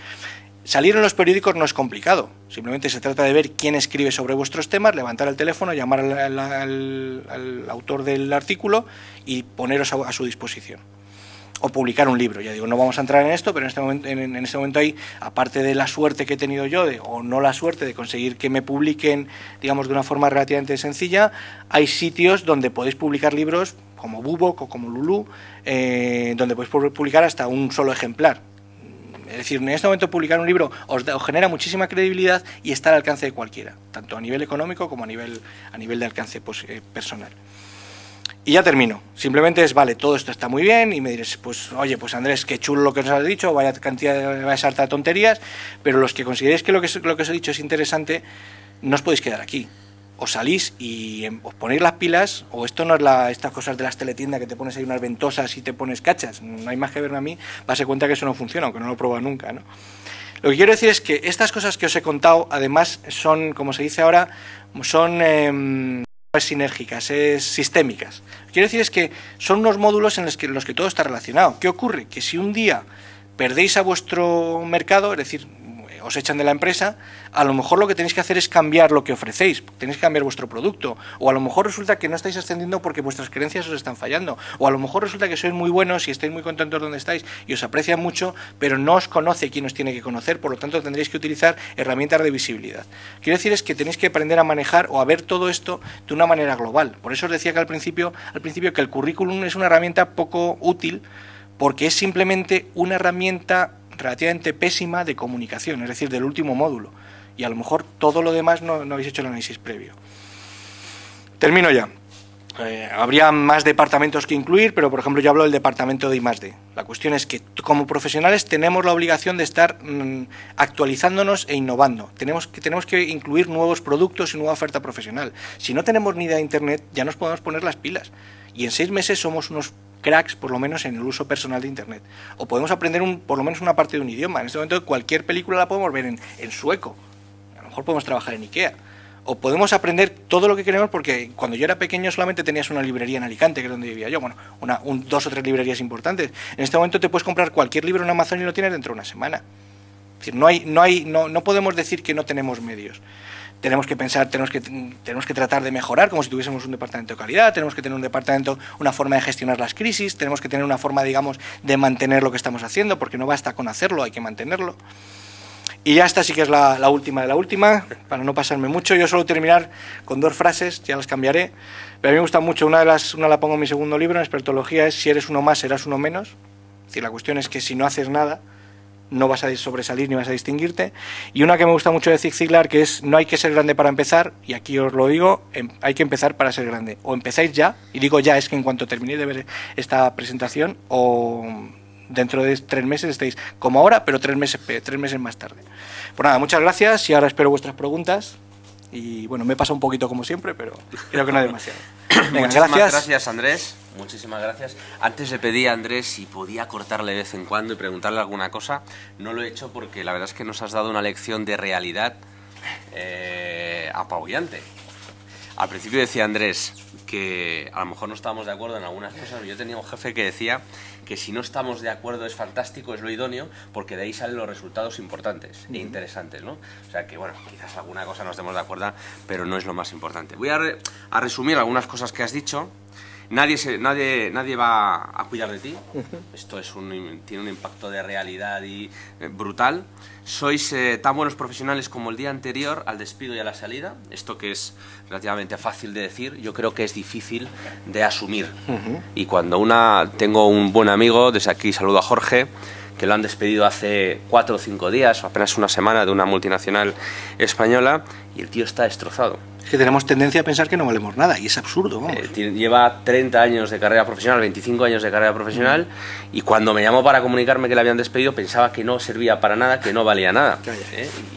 Salir en los periódicos no es complicado, simplemente se trata de ver quién escribe sobre vuestros temas, levantar el teléfono, llamar al autor del artículo y poneros a su disposición. O publicar un libro, ya digo, no vamos a entrar en esto, pero en este momento hay, aparte de la suerte que he tenido yo, o no la suerte de conseguir que me publiquen, digamos, de una forma relativamente sencilla, hay sitios donde podéis publicar libros como Bubok o como Lulu, donde podéis publicar hasta un solo ejemplar. Es decir, en este momento publicar un libro os genera muchísima credibilidad y está al alcance de cualquiera, tanto a nivel económico como a nivel de alcance personal. Y ya termino. Simplemente es, vale, todo esto está muy bien y me diréis, pues oye, pues Andrés, qué chulo lo que nos has dicho, vaya cantidad, vaya sarta de tonterías, pero los que consideréis que lo que os he dicho es interesante, no os podéis quedar aquí. O salís y os ponéis las pilas, o esto no es estas cosas de las teletiendas que te pones ahí unas ventosas y te pones cachas, no hay más que verme a mí, vas a cuenta que eso no funciona, aunque no lo he probado nunca, ¿no? Lo que quiero decir es que estas cosas que os he contado, además, son, como se dice ahora, son no es sinérgicas, es sistémicas. Lo que quiero decir es que son unos módulos en los que todo está relacionado. ¿Qué ocurre? Que si un día perdéis a vuestro mercado, es decir, os echan de la empresa, a lo mejor lo que tenéis que hacer es cambiar lo que ofrecéis, tenéis que cambiar vuestro producto, o a lo mejor resulta que no estáis ascendiendo porque vuestras creencias os están fallando, o a lo mejor resulta que sois muy buenos y estáis muy contentos donde estáis y os aprecian mucho, pero no os conoce quien os tiene que conocer, por lo tanto tendréis que utilizar herramientas de visibilidad. Quiero decir es que tenéis que aprender a manejar o a ver todo esto de una manera global. Por eso os decía que al principio que el currículum es una herramienta poco útil, porque es simplemente una herramienta relativamente pésima de comunicación, es decir, del último módulo, y a lo mejor todo lo demás no habéis hecho el análisis previo. Termino ya. Habría más departamentos que incluir, pero por ejemplo yo hablo del departamento de I+D. La cuestión es que como profesionales tenemos la obligación de estar actualizándonos e innovando. Tenemos que incluir nuevos productos y nueva oferta profesional. Si no tenemos ni idea de Internet, ya nos podemos poner las pilas. Y en 6 meses somos unos cracks, por lo menos en el uso personal de Internet. O podemos aprender por lo menos una parte de un idioma. En este momento cualquier película la podemos ver en sueco. A lo mejor podemos trabajar en IKEA. O podemos aprender todo lo que queremos, porque cuando yo era pequeño solamente tenías una librería en Alicante, que es donde vivía yo, bueno, 2 o 3 librerías importantes. En este momento te puedes comprar cualquier libro en Amazon y lo tienes dentro de una semana. Es decir, no podemos decir que no tenemos medios. Tenemos que pensar, tenemos que tratar de mejorar como si tuviésemos un departamento de calidad, tenemos que tener una forma de gestionar las crisis, tenemos que tener una forma, digamos, de mantener lo que estamos haciendo, porque no basta con hacerlo, hay que mantenerlo. Y ya esta sí que es la última de la última, para no pasarme mucho. Yo suelo terminar con 2 frases, ya las cambiaré, pero a mí me gusta mucho, una la pongo en mi segundo libro, en expertología, es: si eres uno más, serás uno menos. Es decir, la cuestión es que si no haces nada, no vas a sobresalir ni vas a distinguirte. Y una que me gusta mucho de Zig Ziglar, que es: no hay que ser grande para empezar, y aquí os lo digo, hay que empezar para ser grande. O empezáis ya, y digo ya, es que en cuanto terminéis de ver esta presentación, o dentro de 3 meses estéis como ahora, pero 3 meses más tarde. Pues nada, muchas gracias y ahora espero vuestras preguntas. Y bueno, me pasa un poquito como siempre, pero creo que no demasiado. Venga, muchísimas gracias, Andrés. Muchísimas gracias. Antes le pedí a Andrés si podía cortarle de vez en cuando y preguntarle alguna cosa. No lo he hecho porque la verdad es que nos has dado una lección de realidad apabullante. Al principio decía Andrés que a lo mejor no estábamos de acuerdo en algunas cosas. Yo tenía un jefe que decía que si no estamos de acuerdo es fantástico, es lo idóneo, porque de ahí salen los resultados importantes e interesantes, ¿no? O sea que, bueno, quizás alguna cosa no estemos de acuerdo, pero no es lo más importante. Voy a resumir algunas cosas que has dicho. Nadie va a cuidar de ti. Esto tiene un impacto de realidad brutal. Sois tan buenos profesionales como el día anterior al despido y a la salida. Esto que es relativamente fácil de decir, yo creo que es difícil de asumir. Y cuando tengo un buen amigo, desde aquí saludo a Jorge, que lo han despedido hace 4 o 5 días, o apenas una semana, de una multinacional española, y el tío está destrozado. Es que tenemos tendencia a pensar que no valemos nada, y es absurdo, vamos. Lleva 30 años de carrera profesional, 25 años de carrera profesional, y cuando me llamó para comunicarme que le habían despedido, pensaba que no servía para nada, que no valía nada.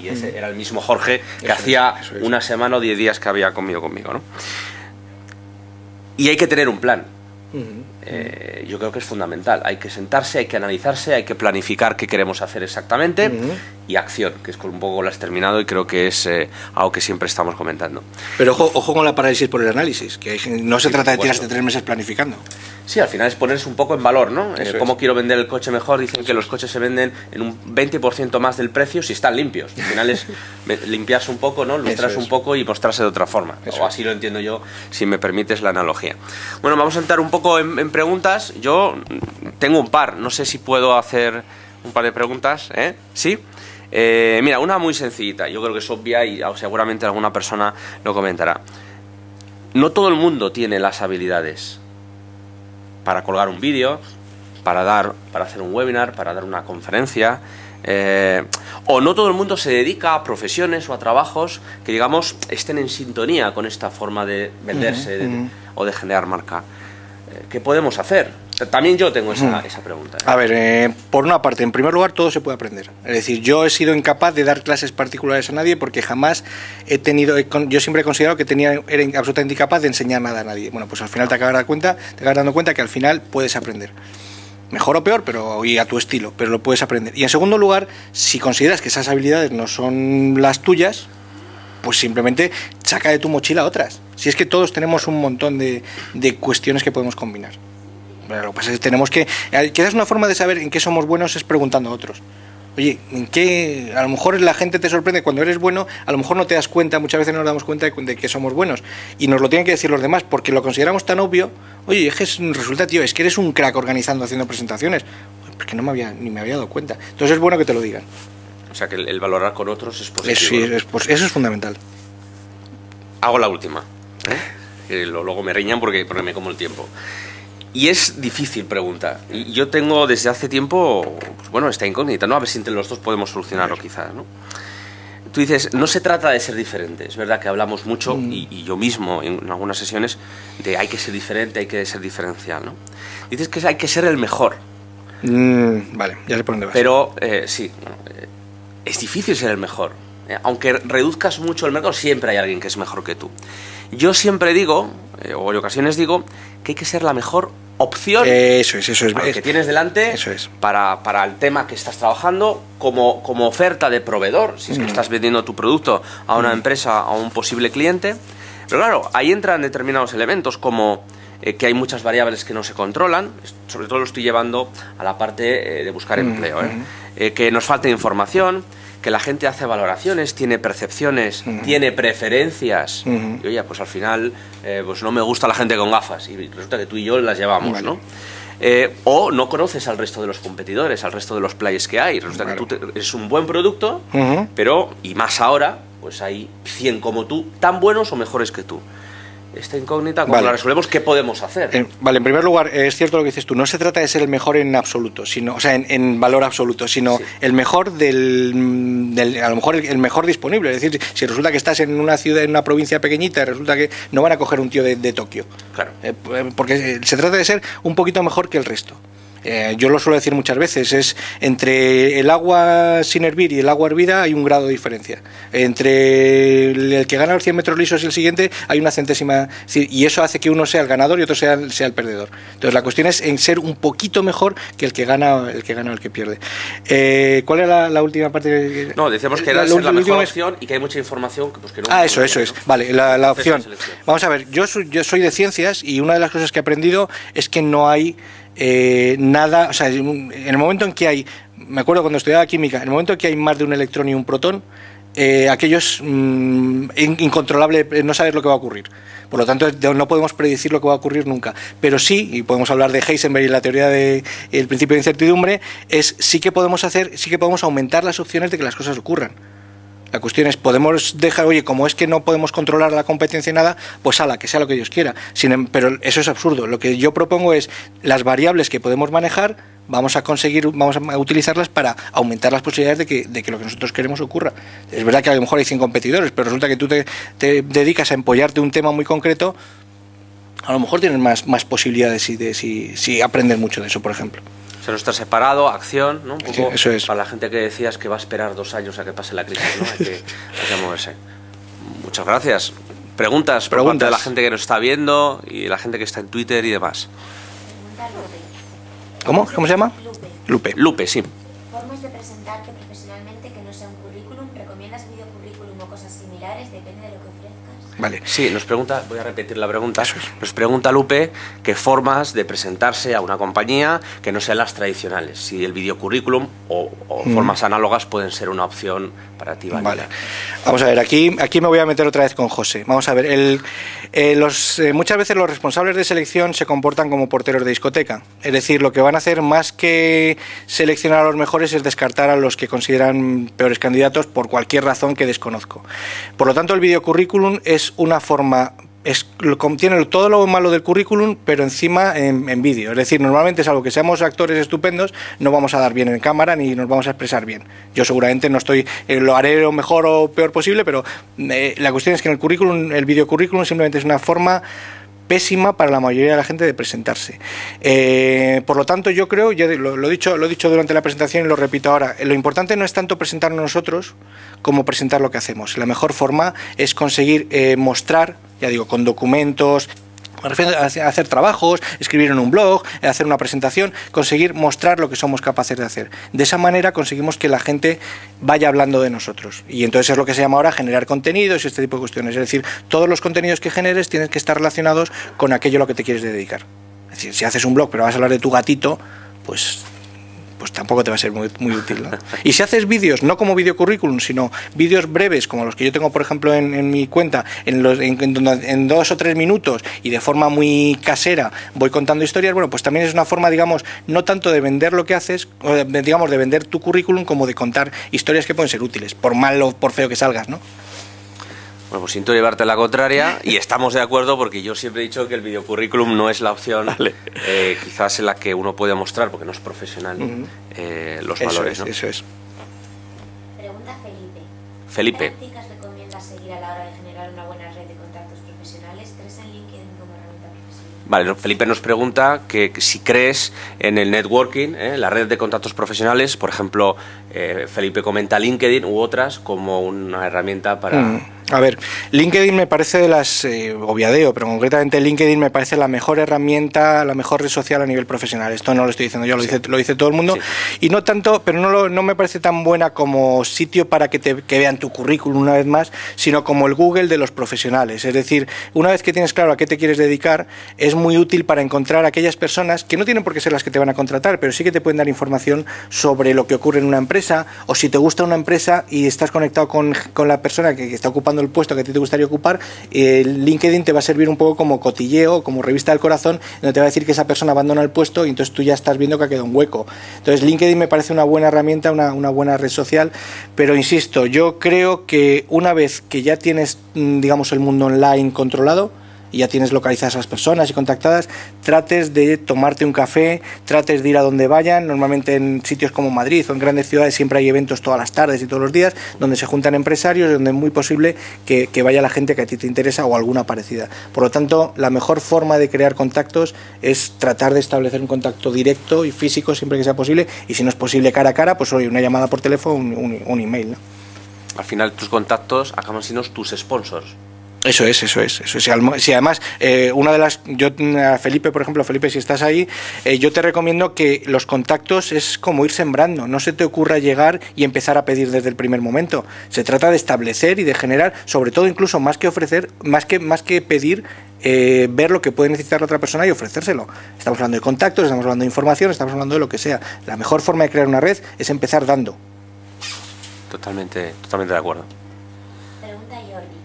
Y ese era el mismo Jorge que hacía una semana o 10 días que había conmigo, ¿no? Y hay que tener un plan. Yo creo que es fundamental. Hay que sentarse, hay que analizarse, hay que planificar qué queremos hacer exactamente, y acción, que es con un poco lo has terminado, y creo que es algo que siempre estamos comentando. Pero ojo con la parálisis por el análisis, que no se trata de tirarse 3 meses planificando. Sí, al final es ponerse un poco en valor, ¿no? ¿Cómo quiero vender el coche mejor? Dicen que los coches se venden en un 20% más del precio si están limpios. Al final es limpiarse un poco, ¿no? Lustrarse un poco y mostrarse de otra forma. O así lo entiendo yo, si me permites la analogía. Bueno, vamos a entrar un poco en preguntas. Yo tengo un par, no sé si puedo hacer un par de preguntas, ¿eh? ¿Sí? Mira, una muy sencillita, yo creo que es obvia y seguramente alguna persona lo comentará. No todo el mundo tiene las habilidades para colgar un vídeo, para hacer un webinar, para dar una conferencia, o no todo el mundo se dedica a profesiones o a trabajos que, digamos, estén en sintonía con esta forma de venderse o de generar marca. ¿Qué podemos hacer? También yo tengo esa pregunta. A ver, por una parte, en primer lugar, todo se puede aprender. Es decir, yo he sido incapaz de dar clases particulares a nadie porque jamás yo siempre he considerado que era absolutamente incapaz de enseñar nada a nadie. Bueno, pues al final te acabas dando cuenta que al final puedes aprender. Mejor o peor, y a tu estilo, pero lo puedes aprender. Y en segundo lugar, si consideras que esas habilidades no son las tuyas, pues simplemente saca de tu mochila otras. Si es que todos tenemos un montón de cuestiones que podemos combinar. Pero lo que pasa es que quizás una forma de saber en qué somos buenos es preguntando a otros. Oye, ¿en qué? A lo mejor la gente te sorprende cuando eres bueno, a lo mejor no te das cuenta, muchas veces no nos damos cuenta de que somos buenos. Y nos lo tienen que decir los demás, porque lo consideramos tan obvio. Oye, es que resulta, tío, es que eres un crack organizando, haciendo presentaciones. Porque ni me había dado cuenta. Entonces es bueno que te lo digan. O sea, que el valorar con otros es positivo. Eso es fundamental. Hago la última. Luego me riñan porque me como el tiempo. Y es difícil preguntar. Y yo tengo desde hace tiempo, pues bueno, esta incógnita, ¿no? A ver si entre los dos podemos solucionarlo quizás, ¿no? Tú dices, no se trata de ser diferente. Es verdad que hablamos mucho, y yo mismo en algunas sesiones, de hay que ser diferente, hay que ser diferencial, ¿no? Dices que hay que ser el mejor. Vale, ya sé por dónde vas. Pero, sí, es difícil ser el mejor. Aunque reduzcas mucho el mercado, siempre hay alguien que es mejor que tú. Yo siempre digo, o en ocasiones digo, que hay que ser la mejor opción que tienes delante para el tema que estás trabajando como oferta de proveedor, si es que estás vendiendo tu producto a una empresa, a un posible cliente. Pero claro, ahí entran determinados elementos como que hay muchas variables que no se controlan, sobre todo lo estoy llevando a la parte de buscar empleo, que nos falta información, que la gente hace valoraciones, tiene percepciones, tiene preferencias, y oye, pues al final pues no me gusta la gente con gafas, y resulta que tú y yo las llevamos, ¿no? O no conoces al resto de los competidores, al resto de los players que hay, resulta que tú eres un buen producto, pero, y más ahora, pues hay 100 como tú, tan buenos o mejores que tú. Esta incógnita, cuando la resolvemos, ¿qué podemos hacer? En primer lugar, es cierto lo que dices tú, no se trata de ser el mejor en absoluto, sino, o sea, en valor absoluto, sino el mejor a lo mejor el mejor disponible. Es decir, si resulta que estás en una ciudad, en una provincia pequeñita, resulta que no van a coger un tío de Tokio. Claro. Porque se trata de ser un poquito mejor que el resto. Yo lo suelo decir muchas veces, es entre el agua sin hervir y el agua hervida hay un grado de diferencia. Entre el que gana los 100 metros lisos y el siguiente hay una centésima, y eso hace que uno sea el ganador y otro sea el perdedor. Entonces la cuestión es en ser un poquito mejor que el que gana o el que pierde. ¿Cuál era la última parte? No, decíamos que era la mejor opción y que hay mucha información pues, que no... Eso es. Vale, la opción. Vamos a ver, yo soy de ciencias y una de las cosas que he aprendido es que no hay nada, o sea, en el momento en que hay, me acuerdo cuando estudiaba química, en el momento en que hay más de un electrón y un protón, aquello es incontrolable, no saber lo que va a ocurrir. Por lo tanto, no podemos predecir lo que va a ocurrir nunca. Pero sí, y podemos hablar de Heisenberg y la teoría del principio de incertidumbre, sí que podemos aumentar las opciones de que las cosas ocurran. La cuestión es, podemos dejar, oye, como es que no podemos controlar la competencia y nada, pues ala, que sea lo que Dios quiera. Pero eso es absurdo. Lo que yo propongo es, las variables que podemos manejar, vamos a utilizarlas para aumentar las posibilidades de que lo que nosotros queremos ocurra. Es verdad que a lo mejor hay 100 competidores, pero resulta que tú te dedicas a empollarte un tema muy concreto, a lo mejor tienes más posibilidades si aprendes mucho de eso, por ejemplo. Se nos está separado, acción, ¿no? Un poco sí, eso es. Para la gente que decías que va a esperar 2 años a que pase la crisis, ¿no? Hay que moverse. Muchas gracias. Preguntas por parte de la gente que nos está viendo y la gente que está en Twitter y demás. ¿Cómo se llama? Lupe, sí. Formas de presentarte profesionalmente que no sea un currículum. ¿Recomiendas videocurrículum o cosas similares? Depende de lo que ofrezcas. Vale. Sí, nos pregunta, voy a repetir la pregunta, nos pregunta Lupe qué formas de presentarse a una compañía que no sean las tradicionales, si el videocurrículum o formas análogas pueden ser una opción para ti. Vale. Vamos a ver, aquí me voy a meter otra vez con José. Vamos a ver, muchas veces los responsables de selección se comportan como porteros de discoteca, es decir, lo que van a hacer más que seleccionar a los mejores es descartar a los que consideran peores candidatos por cualquier razón que desconozco. Por lo tanto, el videocurrículum es una forma, contiene todo lo malo del currículum, pero encima en vídeo. Es decir, normalmente, salvo que seamos actores estupendos, no vamos a dar bien en cámara ni nos vamos a expresar bien. Yo seguramente no lo haré lo mejor o peor posible, pero la cuestión es que el videocurrículum simplemente es una forma pésima para la mayoría de la gente de presentarse. Por lo tanto, yo creo, ya lo he dicho durante la presentación y lo repito ahora, lo importante no es tanto presentarnos nosotros como presentar lo que hacemos. La mejor forma es conseguir mostrar, ya digo, con documentos, me refiero a hacer trabajos, escribir en un blog, hacer una presentación, conseguir mostrar lo que somos capaces de hacer. De esa manera conseguimos que la gente vaya hablando de nosotros. Y entonces es lo que se llama ahora generar contenidos y este tipo de cuestiones. Es decir, todos los contenidos que generes tienen que estar relacionados con aquello a lo que te quieres dedicar. Es decir, si haces un blog pero vas a hablar de tu gatito, pues tampoco te va a ser muy útil, ¿no? Y si haces vídeos, no como videocurrículum, sino vídeos breves, como los que yo tengo, por ejemplo, en mi cuenta, en 2 o 3 minutos y de forma muy casera voy contando historias, bueno, pues también es una forma, digamos, no tanto de vender lo que haces, digamos, de vender tu currículum, como de contar historias que pueden ser útiles, por mal o por feo que salgas, ¿no? Bueno, pues siento llevarte la contraria y estamos de acuerdo porque yo siempre he dicho que el videocurrículum no es la opción quizás en la que uno puede mostrar, porque no es profesional, los valores, ¿no? Eso es. Pregunta Felipe. ¿Qué prácticas recomiendas seguir a la hora de generar una buena red de contactos profesionales? ¿Crees en LinkedIn como herramienta profesional? Vale, Felipe nos pregunta que si crees en el networking, la red de contactos profesionales, por ejemplo, Felipe comenta LinkedIn u otras como una herramienta para... A ver, LinkedIn me parece obviadeo, pero concretamente LinkedIn me parece la mejor herramienta, la mejor red social a nivel profesional. Esto no lo estoy diciendo yo, lo dice todo el mundo. Sí. Y no tanto, pero no me parece tan buena como sitio para que vean tu currículum una vez más, sino como el Google de los profesionales. Es decir, una vez que tienes claro a qué te quieres dedicar, es muy útil para encontrar a aquellas personas que no tienen por qué ser las que te van a contratar, pero sí que te pueden dar información sobre lo que ocurre en una empresa, o si te gusta una empresa y estás conectado con la persona que está ocupando el puesto que a ti te gustaría ocupar, LinkedIn te va a servir un poco como cotilleo, como revista del corazón, donde te va a decir que esa persona abandona el puesto y entonces tú ya estás viendo que ha quedado un hueco. Entonces LinkedIn me parece una buena herramienta, una buena red social, pero insisto, yo creo que una vez que ya tienes, digamos, el mundo online controlado, y ya tienes localizadas a las personas y contactadas, trates de tomarte un café, trates de ir a donde vayan. Normalmente en sitios como Madrid o en grandes ciudades siempre hay eventos todas las tardes y todos los días donde se juntan empresarios, donde es muy posible que vaya la gente que a ti te interesa o alguna parecida. Por lo tanto, la mejor forma de crear contactos es tratar de establecer un contacto directo y físico siempre que sea posible, y si no es posible cara a cara, pues oye, una llamada por teléfono, un email, ¿no? Al final tus contactos acaban siendo tus sponsors. Eso es. Si además, una de las... Yo, Felipe, por ejemplo, Felipe, si estás ahí, yo te recomiendo que los contactos es como ir sembrando. No se te ocurra llegar y empezar a pedir desde el primer momento. Se trata de establecer y de generar, sobre todo incluso más que ofrecer, más que pedir, ver lo que puede necesitar la otra persona y ofrecérselo. Estamos hablando de contactos, estamos hablando de información, estamos hablando de lo que sea. La mejor forma de crear una red es empezar dando. Totalmente de acuerdo. Pregunta Jordi.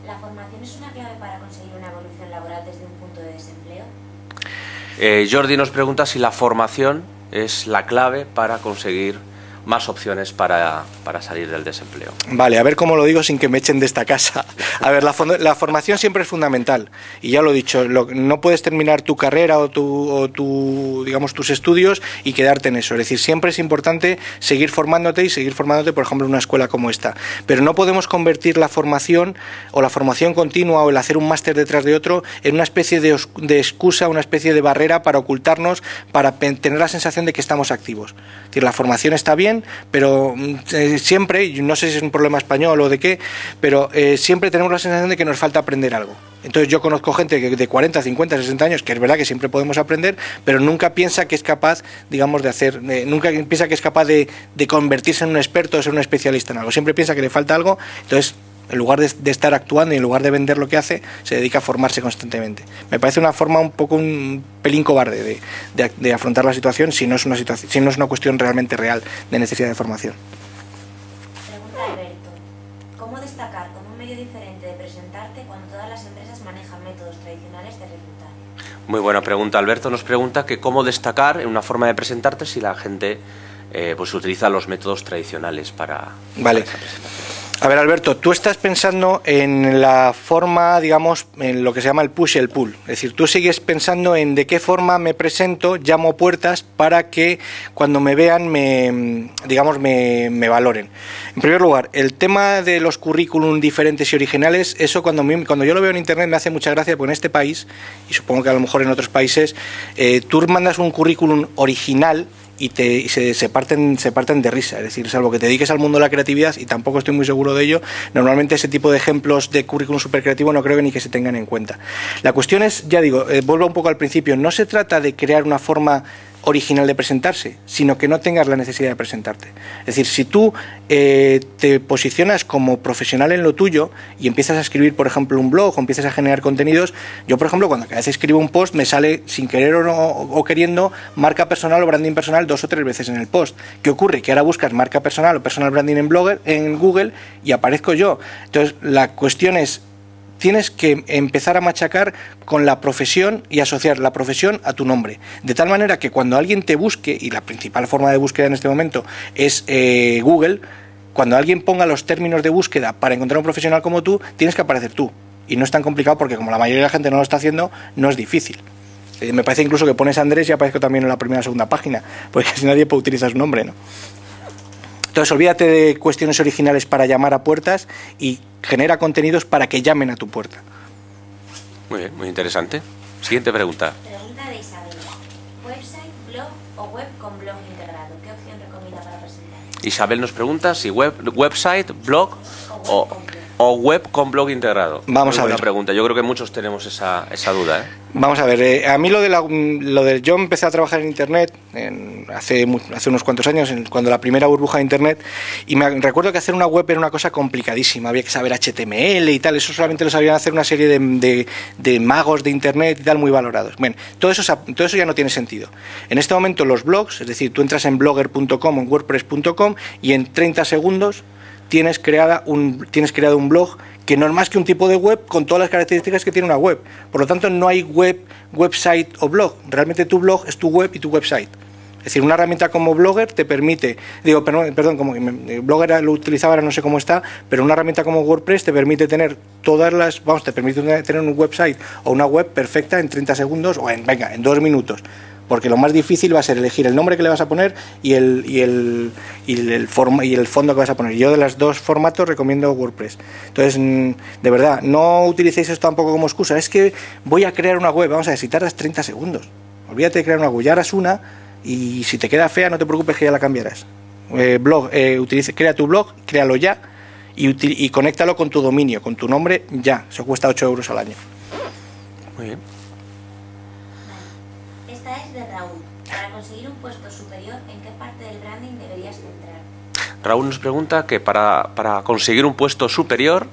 ¿La formación es una clave para conseguir una evolución laboral desde un punto de desempleo? Jordi nos pregunta si la formación es la clave para conseguir más opciones para salir del desempleo. Vale, a ver cómo lo digo sin que me echen de esta casa. A ver, la formación siempre es fundamental, y ya lo he dicho, no puedes terminar tu carrera o digamos, tus estudios y quedarte en eso. Es decir, siempre es importante seguir formándote, por ejemplo, en una escuela como esta. Pero no podemos convertir la formación o la formación continua o el hacer un máster detrás de otro en una especie de excusa, una especie de barrera para ocultarnos, para tener la sensación de que estamos activos. Es decir, la formación está bien, pero siempre, no sé si es un problema español o de qué, pero siempre tenemos la sensación de que nos falta aprender algo. Entonces yo conozco gente de 40, 50, 60 años, que es verdad que siempre podemos aprender, pero nunca piensa que es capaz, digamos, de hacer, nunca piensa que es capaz de convertirse en un experto o ser un especialista en algo. Siempre piensa que le falta algo, entonces en lugar de estar actuando y en lugar de vender lo que hace, se dedica a formarse constantemente. Me parece una forma un pelín cobarde de afrontar la situación si no es una cuestión realmente real de necesidad de formación. Pregunta Alberto. ¿Cómo destacar con un medio diferente de presentarte cuando todas las empresas manejan métodos tradicionales de reclutar? Muy buena pregunta. Alberto nos pregunta que cómo destacar en una forma de presentarte si la gente pues utiliza los métodos tradicionales para esa presentación. A ver, Alberto, tú estás pensando en la forma, digamos, en lo que se llama el push y el pull. Es decir, tú sigues pensando en de qué forma me presento, llamo puertas para que cuando me vean me valoren. En primer lugar, el tema de los currículum diferentes y originales, eso cuando yo lo veo en Internet me hace mucha gracia, porque en este país, y supongo que a lo mejor en otros países, tú mandas un currículum original y se parten de risa. Es decir, salvo que te dediques al mundo de la creatividad, y tampoco estoy muy seguro de ello, normalmente ese tipo de ejemplos de currículum súper creativo no creo que ni que se tengan en cuenta. La cuestión es, ya digo, vuelvo un poco al principio, no se trata de crear una forma original de presentarse, sino que no tengas la necesidad de presentarte. Es decir, si tú te posicionas como profesional en lo tuyo y empiezas a escribir, por ejemplo, un blog o empiezas a generar contenidos, yo, por ejemplo, cuando cada vez escribo un post me sale, sin querer o queriendo, marca personal o branding personal 2 o 3 veces en el post. ¿Qué ocurre? Que ahora buscas marca personal o personal branding en Google y aparezco yo. Entonces, la cuestión es, tienes que empezar a machacar con la profesión y asociar la profesión a tu nombre. De tal manera que cuando alguien te busque, y la principal forma de búsqueda en este momento es Google, cuando alguien ponga los términos de búsqueda para encontrar un profesional como tú, tienes que aparecer tú. Y no es tan complicado porque como la mayoría de la gente no lo está haciendo, no es difícil. Me parece incluso que pones Andrés y aparezco también en la primera o segunda página, porque si nadie puede utilizar su nombre, ¿no? Entonces, olvídate de cuestiones originales para llamar a puertas y genera contenidos para que llamen a tu puerta. Muy bien, muy interesante. Siguiente pregunta. Pregunta de Isabel. ¿Website, blog o web con blog integrado? ¿Qué opción recomienda para presentar? Isabel nos pregunta si website, blog o web con blog integrado. Vamos a ver. Buena pregunta. Yo creo que muchos tenemos esa duda, ¿eh? Vamos a ver, a mí yo empecé a trabajar en Internet hace unos cuantos años, cuando la primera burbuja de Internet, y me recuerdo que hacer una web era una cosa complicadísima, había que saber HTML y tal, eso solamente lo sabían hacer una serie de magos de Internet y tal, muy valorados. Bueno, todo eso ya no tiene sentido. En este momento los blogs, es decir, tú entras en blogger.com o en wordpress.com y en 30 segundos tienes creado un blog que no es más que un tipo de web con todas las características que tiene una web. Por lo tanto, no hay website o blog. Realmente tu blog es tu web y tu website. Es decir, una herramienta como Blogger te permite, perdón, como Blogger lo utilizaba, ahora no sé cómo está, pero una herramienta como WordPress te permite tener te permite tener un website o una web perfecta en 30 segundos o en 2 minutos. Porque lo más difícil va a ser elegir el nombre que le vas a poner y el fondo que vas a poner. Yo de los dos formatos recomiendo WordPress. Entonces, de verdad, no utilicéis esto tampoco como excusa. Es que voy a crear una web, vamos a ver, si tardas 30 segundos. Olvídate de crear una web, ya harás una y si te queda fea no te preocupes que ya la cambiarás. Crea tu blog, créalo ya y conéctalo con tu dominio, con tu nombre ya. Eso cuesta 8 euros al año. Muy bien. Esta es de Raúl. Para conseguir un puesto superior, ¿en qué parte del branding deberías centrar? Raúl nos pregunta que para conseguir un puesto superior,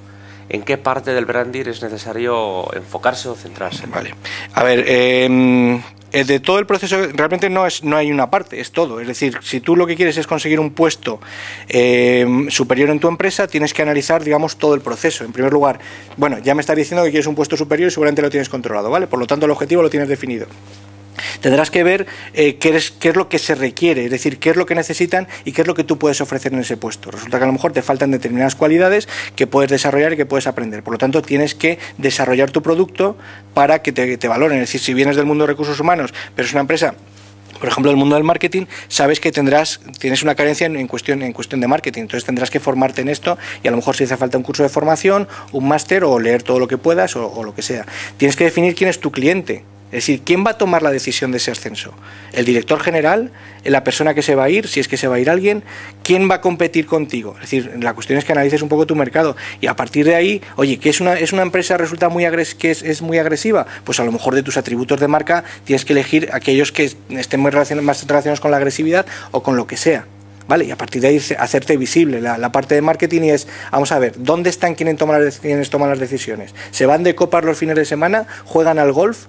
¿en qué parte del branding es necesario enfocarse o centrarse? Vale. A ver, de todo el proceso realmente no hay una parte, es todo. Es decir, si tú lo que quieres es conseguir un puesto superior en tu empresa, tienes que analizar, digamos, todo el proceso. En primer lugar, bueno, ya me estás diciendo que quieres un puesto superior y seguramente lo tienes controlado, ¿vale? Por lo tanto, el objetivo lo tienes definido. Tendrás que ver qué es lo que se requiere, es decir, qué es lo que necesitan y qué es lo que tú puedes ofrecer en ese puesto. Resulta que a lo mejor te faltan determinadas cualidades que puedes desarrollar y que puedes aprender. Por lo tanto, tienes que desarrollar tu producto para que te valoren. Es decir, si vienes del mundo de recursos humanos, pero es una empresa, por ejemplo, del mundo del marketing, sabes que tienes una carencia en cuestión de marketing, entonces tendrás que formarte en esto y a lo mejor si hace falta un curso de formación, un máster o leer todo lo que puedas o lo que sea. Tienes que definir quién es tu cliente. Es decir, ¿quién va a tomar la decisión de ese ascenso? ¿El director general? ¿La persona que se va a ir? Si es que se va a ir alguien. ¿Quién va a competir contigo? Es decir, la cuestión es que analices un poco tu mercado y a partir de ahí, oye, ¿qué es una empresa resulta que es muy agresiva? Pues a lo mejor de tus atributos de marca tienes que elegir aquellos que estén más relacionados con la agresividad o con lo que sea. ¿Vale? Y a partir de ahí hacerte visible la parte de marketing y es, vamos a ver, ¿dónde están quienes toman las decisiones? ¿Se van de copas los fines de semana? ¿Juegan al golf?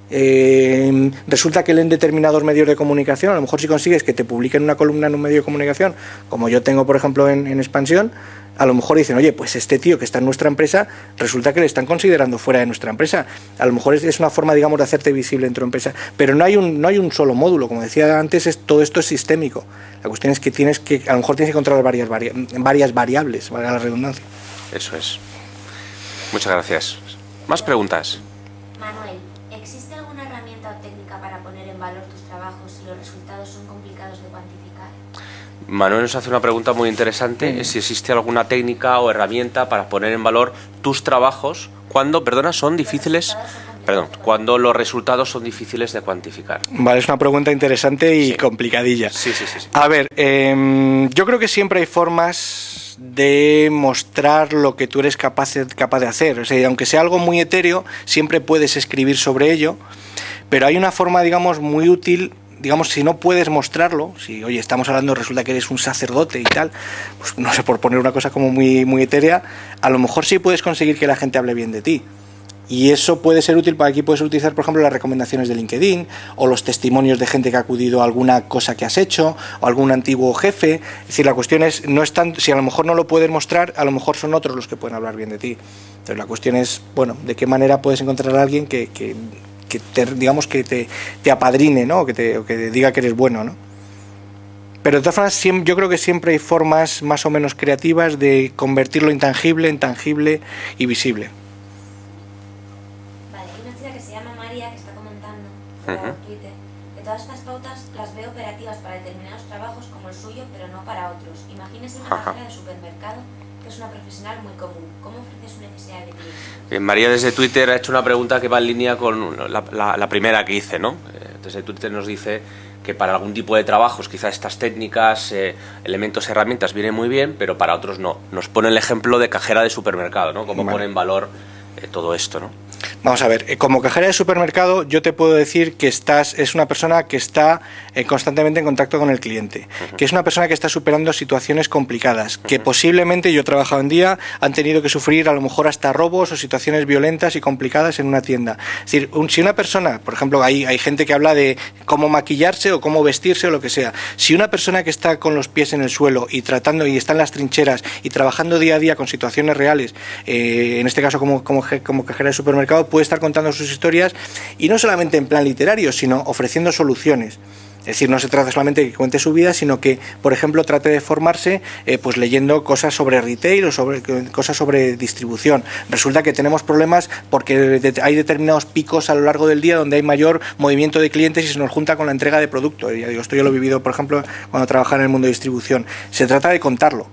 Resulta que leen determinados medios de comunicación. A lo mejor si consigues que te publiquen una columna en un medio de comunicación, como yo tengo por ejemplo en Expansión, a lo mejor dicen, oye, pues este tío que está en nuestra empresa, resulta que le están considerando fuera de nuestra empresa. A lo mejor es una forma, digamos, de hacerte visible dentro de empresa, pero no hay un solo módulo, como decía antes, todo esto es sistémico. La cuestión es que a lo mejor tienes que controlar varias variables, valga la redundancia. Eso es. Muchas gracias. ¿Más preguntas? Manuel, ¿existe alguna herramienta o técnica para poner en valor tus trabajos si los resultados son complicados de cuantificar? Manuel nos hace una pregunta muy interesante, si existe alguna técnica o herramienta para poner en valor tus trabajos cuando, cuando los resultados son difíciles de cuantificar. Vale, es una pregunta interesante y complicadilla. Sí. A ver, yo creo que siempre hay formas de mostrar lo que tú eres capaz de hacer. O sea, aunque sea algo muy etéreo, siempre puedes escribir sobre ello, pero hay una forma, digamos, muy útil. Digamos, si no puedes mostrarlo, si, oye, estamos hablando, resulta que eres un sacerdote y tal, pues no sé, por poner una cosa como muy etérea, a lo mejor sí puedes conseguir que la gente hable bien de ti. Y eso puede ser útil aquí puedes utilizar, por ejemplo, las recomendaciones de LinkedIn o los testimonios de gente que ha acudido a alguna cosa que has hecho o algún antiguo jefe. Es decir, la cuestión es, no es tanto, si a lo mejor no lo puedes mostrar, a lo mejor son otros los que pueden hablar bien de ti. Entonces la cuestión es, bueno, de qué manera puedes encontrar a alguien que digamos que te apadrine, ¿no? O que te diga que eres bueno, ¿no? Pero de todas formas, yo creo que siempre hay formas más o menos creativas de convertir lo intangible en tangible y visible. Vale, hay una chica que se llama María que está comentando por Twitter que todas estas pautas las ve operativas para determinados trabajos como el suyo, pero no para otros. Imagínese una cajera de supermercado que es una profesional muy común. ¿Cómo ofrece su necesidad de cliente? María desde Twitter ha hecho una pregunta que va en línea con la primera que hice, ¿no? Desde Twitter nos dice que para algún tipo de trabajos quizás estas técnicas, elementos, herramientas vienen muy bien, pero para otros no. Nos pone el ejemplo de cajera de supermercado, ¿no? Cómo pone en valor todo esto, ¿no? Vamos a ver, como cajera de supermercado yo te puedo decir que es una persona que está constantemente en contacto con el cliente, que es una persona que está superando situaciones complicadas, que posiblemente, yo he trabajado en día, han tenido que sufrir a lo mejor hasta robos o situaciones violentas y complicadas en una tienda. Es decir, si una persona, por ejemplo, hay gente que habla de cómo maquillarse o cómo vestirse o lo que sea, si una persona que está con los pies en el suelo y tratando y está en las trincheras y trabajando día a día con situaciones reales, en este caso como cajera de supermercado, puede estar contando sus historias y no solamente en plan literario, sino ofreciendo soluciones. Es decir, no se trata solamente de que cuente su vida, sino que, por ejemplo, trate de formarse pues leyendo cosas sobre retail o cosas sobre distribución. Resulta que tenemos problemas porque hay determinados picos a lo largo del día donde hay mayor movimiento de clientes y se nos junta con la entrega de productos. Ya digo, esto yo lo he vivido, por ejemplo, cuando trabajaba en el mundo de distribución. Se trata de contarlo.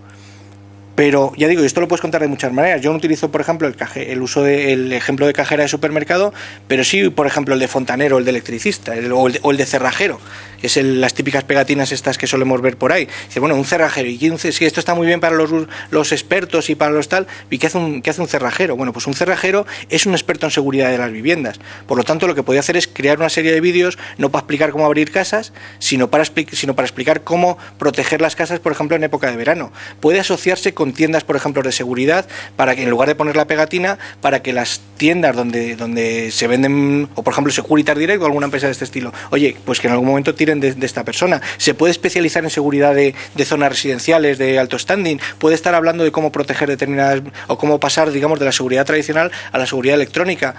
Pero ya digo, esto lo puedes contar de muchas maneras. Yo no utilizo, por ejemplo, el ejemplo de cajera de supermercado, pero sí, por ejemplo, el de fontanero, el de electricista, o el de cerrajero, que es las típicas pegatinas estas que solemos ver por ahí. Dice, bueno, un cerrajero, y si esto está muy bien para los expertos y para los tal, ¿y qué hace un cerrajero? Bueno, pues un cerrajero es un experto en seguridad de las viviendas. Por lo tanto, lo que podía hacer es crear una serie de vídeos, no para explicar cómo abrir casas, sino para explicar cómo proteger las casas, por ejemplo, en época de verano. Puede asociarse con tiendas, por ejemplo, de seguridad, para que en lugar de poner la pegatina, para que las tiendas donde se venden, o por ejemplo Securitas Direct o alguna empresa de este estilo, oye, pues que en algún momento tiren de esta persona. Se puede especializar en seguridad de zonas residenciales de alto standing, puede estar hablando de cómo proteger determinadas, o cómo pasar, digamos, de la seguridad tradicional a la seguridad electrónica.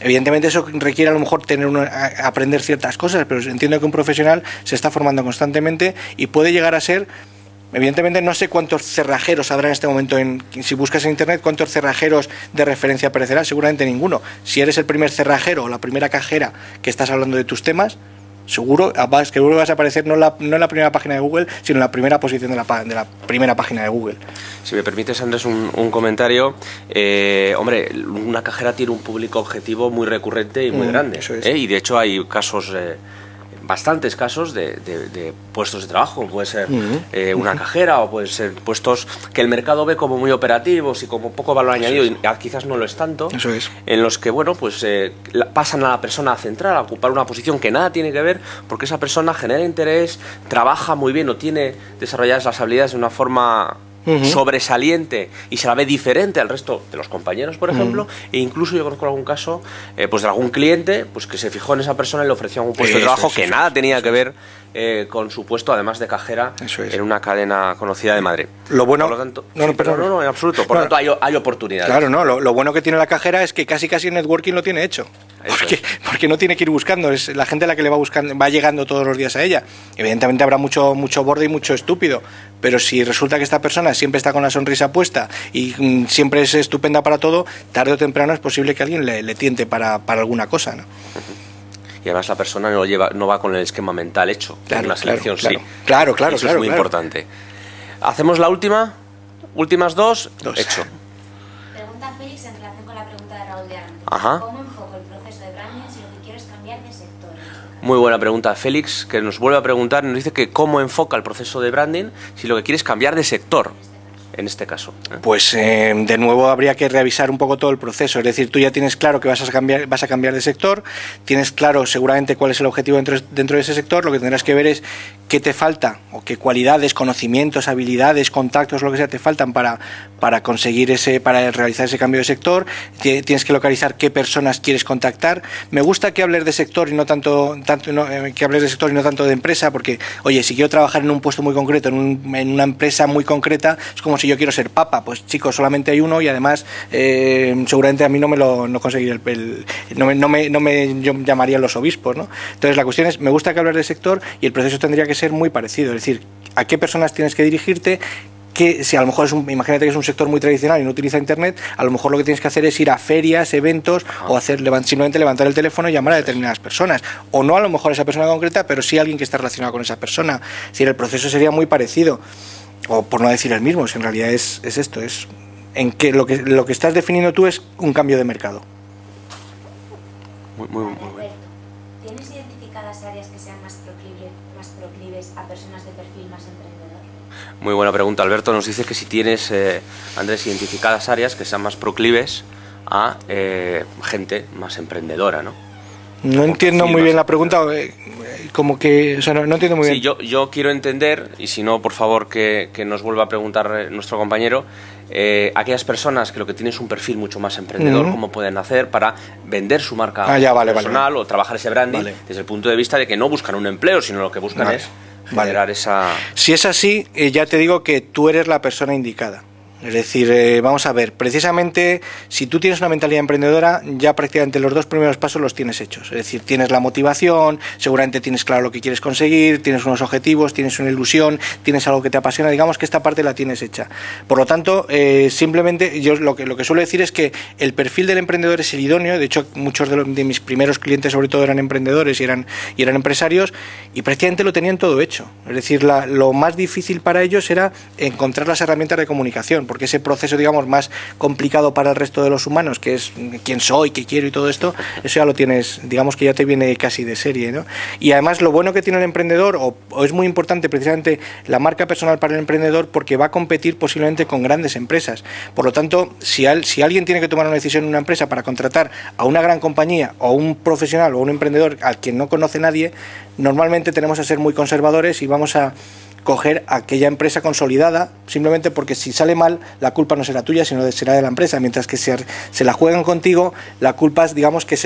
Evidentemente eso requiere a lo mejor aprender ciertas cosas, pero entiendo que un profesional se está formando constantemente y puede llegar a ser. Evidentemente no sé cuántos cerrajeros habrá en este momento, si buscas en internet cuántos cerrajeros de referencia aparecerá, seguramente ninguno. Si eres el primer cerrajero o la primera cajera que estás hablando de tus temas, seguro vas a aparecer no en la primera página de Google, sino en la primera posición de la primera página de Google. Si me permites, Andrés, un comentario. Hombre, una cajera tiene un público objetivo muy recurrente y muy grande. Eso es. Y de hecho hay casos... bastantes casos de puestos de trabajo, puede ser una cajera o puede ser puestos que el mercado ve como muy operativos y como poco valor añadido, y quizás no lo es tanto. Eso es. En los que, bueno, pues pasan a la persona central a ocupar una posición que nada tiene que ver, porque esa persona genera interés, trabaja muy bien o tiene desarrolladas las habilidades de una forma sobresaliente y se la ve diferente al resto de los compañeros, por ejemplo, e incluso yo conozco algún caso pues de algún cliente pues que se fijó en esa persona y le ofreció un puesto de trabajo que nada tenía que ver con su puesto, además de cajera en una cadena conocida de Madrid. Lo bueno, por lo tanto, no, en absoluto. Por lo tanto, hay oportunidades. Claro, no. Lo bueno que tiene la cajera es que casi el networking lo tiene hecho. Porque no tiene que ir buscando, es la gente la que le va llegando todos los días a ella. Evidentemente habrá mucho borde y mucho estúpido, pero si resulta que esta persona siempre está con la sonrisa puesta y siempre es estupenda para todo, tarde o temprano es posible que alguien le tiente para alguna cosa, ¿no? Y además la persona no va con el esquema mental hecho. Claro, una selección claro. Eso es muy importante. Hacemos la últimas dos. Hecho. Pregunta Félix en relación con la pregunta de Raúl de antes. Ajá. ¿Cómo enfoco el proceso de branding si lo que quiero es cambiar de sector? Muy buena pregunta, Félix, que nos vuelve a preguntar, nos dice que cómo enfoca el proceso de branding si lo que quiere es cambiar de sector. En este caso. Pues de nuevo habría que revisar un poco todo el proceso. Es decir, tú ya tienes claro que vas a cambiar de sector, tienes claro seguramente cuál es el objetivo dentro de ese sector. Lo que tendrás que ver es qué te falta o qué cualidades, conocimientos, habilidades, contactos, lo que sea, te faltan para realizar ese cambio de sector. Tienes que localizar qué personas quieres contactar. Me gusta que hables de sector y no tanto de empresa, porque oye, si quiero trabajar en un puesto muy concreto, en una empresa muy concreta, es como si yo quiero ser papa. Pues chicos, solamente hay uno y además seguramente a mí no conseguiré no me llamarían los obispos, ¿no? Entonces la cuestión es, me gusta que hables de sector y el proceso tendría que ser muy parecido, es decir, a qué personas tienes que dirigirte, que si a lo mejor imagínate que es un sector muy tradicional y no utiliza internet, a lo mejor lo que tienes que hacer es ir a ferias, eventos o simplemente levantar el teléfono y llamar a determinadas personas, o no a lo mejor a esa persona concreta, pero sí a alguien que está relacionado con esa persona. Es decir, el proceso sería muy parecido, o por no decir el mismo, si en realidad es esto, es en que lo que estás definiendo tú es un cambio de mercado. Muy bueno. ¿Tienes identificadas áreas que sean más proclives a personas de perfil más emprendedor? Muy buena pregunta, Alberto. Nos dice que si tienes, Andrés, identificadas áreas que sean más proclives a gente más emprendedora, ¿no? No entiendo muy bien la pregunta, como que, o sea, no entiendo muy bien. Sí, yo quiero entender, y si no, por favor, que nos vuelva a preguntar nuestro compañero, aquellas personas que lo que tienen es un perfil mucho más emprendedor, cómo pueden hacer para vender su marca personal o trabajar ese branding desde el punto de vista de que no buscan un empleo, sino lo que buscan es generar esa... Si es así, ya te digo que tú eres la persona indicada. Es decir, vamos a ver, precisamente si tú tienes una mentalidad emprendedora, ya prácticamente los 2 primeros pasos los tienes hechos. Es decir, tienes la motivación, seguramente tienes claro lo que quieres conseguir, tienes unos objetivos, tienes una ilusión, tienes algo que te apasiona, digamos que esta parte la tienes hecha. Por lo tanto, simplemente yo lo que suelo decir es que el perfil del emprendedor es el idóneo. De hecho, muchos de mis primeros clientes sobre todo eran emprendedores y eran empresarios, y prácticamente lo tenían todo hecho. Es decir, lo más difícil para ellos era encontrar las herramientas de comunicación, porque ese proceso, digamos, más complicado para el resto de los humanos, que es quién soy, qué quiero y todo esto, eso ya lo tienes, digamos que ya te viene casi de serie, ¿no? Y además lo bueno que tiene el emprendedor, o es muy importante precisamente la marca personal para el emprendedor, porque va a competir posiblemente con grandes empresas. Por lo tanto, si alguien tiene que tomar una decisión en una empresa para contratar a una gran compañía, o un profesional, o un emprendedor al quien no conoce nadie, normalmente tenemos que ser muy conservadores y vamos a coger aquella empresa consolidada, simplemente porque si sale mal, la culpa no será tuya, sino será de la empresa, mientras que se la juegan contigo, la culpa es, digamos, que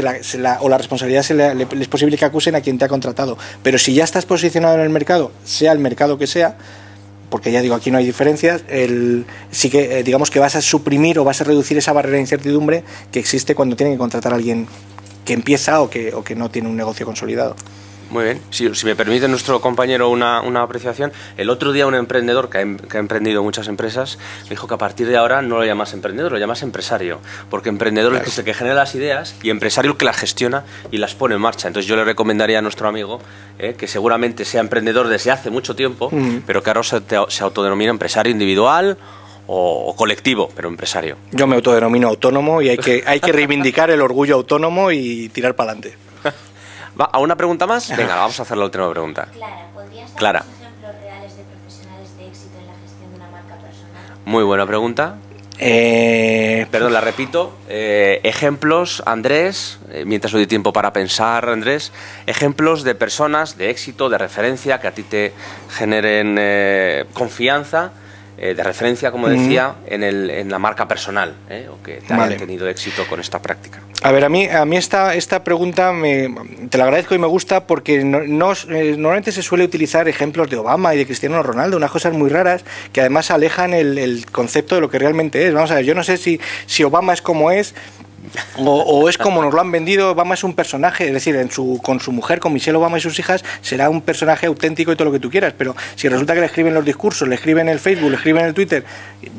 o la responsabilidad es posible que acusen a quien te ha contratado. Pero si ya estás posicionado en el mercado, sea el mercado que sea, porque ya digo, aquí no hay diferencias, sí que digamos que vas a suprimir o vas a reducir esa barrera de incertidumbre que existe cuando tienen que contratar a alguien que empieza o que no tiene un negocio consolidado. Muy bien. Si me permite nuestro compañero una apreciación, el otro día un emprendedor que ha emprendido muchas empresas me dijo que a partir de ahora no lo llamas emprendedor, lo llamas empresario, porque emprendedor es el que genera las ideas y empresario el que las gestiona y las pone en marcha. Entonces yo le recomendaría a nuestro amigo que seguramente sea emprendedor desde hace mucho tiempo, pero que ahora se autodenomina empresario individual o colectivo, pero empresario. Yo me autodenomino autónomo y hay que reivindicar el orgullo autónomo y tirar para adelante. ¿A una pregunta más? Venga, vamos a hacer la última pregunta. Clara, ¿podrías Clara. dar ejemplos reales de profesionales de éxito en la gestión de una marca personal? Muy buena pregunta. Perdón, la repito. Ejemplos, Andrés, mientras os doy tiempo para pensar, Andrés, ejemplos de personas de éxito, de referencia, que a ti te generen confianza, de referencia, como decía, en la marca personal, o que te hayan tenido éxito con esta práctica. A ver, a mí esta pregunta te la agradezco y me gusta porque normalmente se suele utilizar ejemplos de Obama y de Cristiano Ronaldo, unas cosas muy raras que además alejan el concepto de lo que realmente es. Vamos a ver, yo no sé si Obama es como es, o es como nos lo han vendido. Obama es un personaje, es decir, con su mujer, con Michelle Obama y sus hijas, será un personaje auténtico y todo lo que tú quieras, pero si resulta que le escriben los discursos, le escriben en el Facebook, le escriben en el Twitter,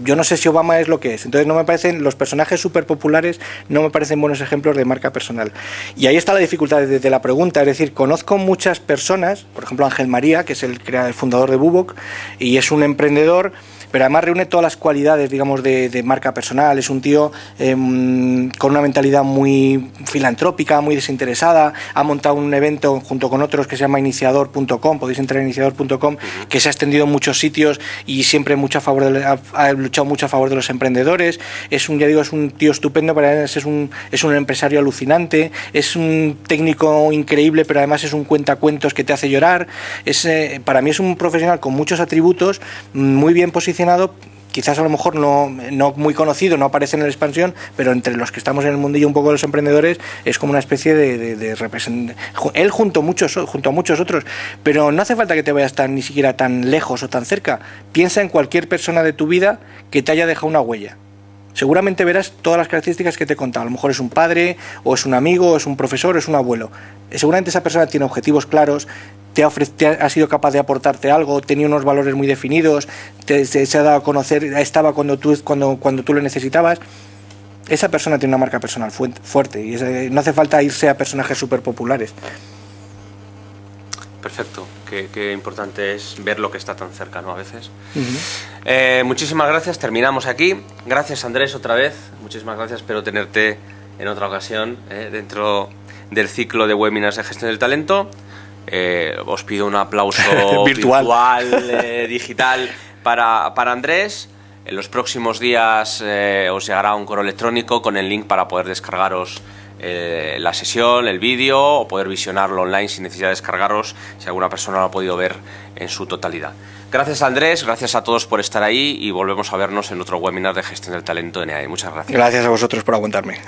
yo no sé si Obama es lo que es. Entonces no me parecen, los personajes súper populares no me parecen buenos ejemplos de marca personal. Y ahí está la dificultad de la pregunta, es decir, conozco muchas personas, por ejemplo Ángel María, que es el fundador de Bubok, y es un emprendedor, pero además reúne todas las cualidades, digamos, de marca personal. Es un tío con una mentalidad muy filantrópica, muy desinteresada. Ha montado un evento junto con otros que se llama iniciador.com, podéis entrar en iniciador.com, que se ha extendido en muchos sitios y siempre mucho ha luchado mucho a favor de los emprendedores. Es un tío estupendo, pero además es un empresario alucinante, es un técnico increíble, pero además es un cuentacuentos que te hace llorar. Para mí es un profesional con muchos atributos, muy bien posicionado. Quizás a lo mejor no muy conocido, no aparece en la expansión, pero entre los que estamos en el mundillo un poco de los emprendedores es como una especie de representante. Él junto a muchos otros, pero no hace falta que te vayas ni siquiera tan lejos o tan cerca. Piensa en cualquier persona de tu vida que te haya dejado una huella. Seguramente verás todas las características que te he contado. A lo mejor es un padre, o es un amigo, o es un profesor, o es un abuelo. Seguramente esa persona tiene objetivos claros, ha sido capaz de aportarte algo, tenía unos valores muy definidos, se ha dado a conocer, estaba cuando tú lo necesitabas. Esa persona tiene una marca personal fuerte y no hace falta irse a personajes súper populares. Perfecto, qué importante es ver lo que está tan cerca, ¿no? A veces. Muchísimas gracias, terminamos aquí. Gracias, Andrés, otra vez. Muchísimas gracias, espero tenerte en otra ocasión dentro del ciclo de webinars de gestión del talento. Os pido un aplauso virtual digital para Andrés. En los próximos días os llegará un correo electrónico con el link para poder descargaros la sesión, el vídeo, o poder visionarlo online sin necesidad de descargaros si alguna persona lo ha podido ver en su totalidad. Gracias, Andrés, gracias a todos por estar ahí y volvemos a vernos en otro webinar de gestión del talento en EAE. Muchas gracias. Gracias a vosotros por aguantarme.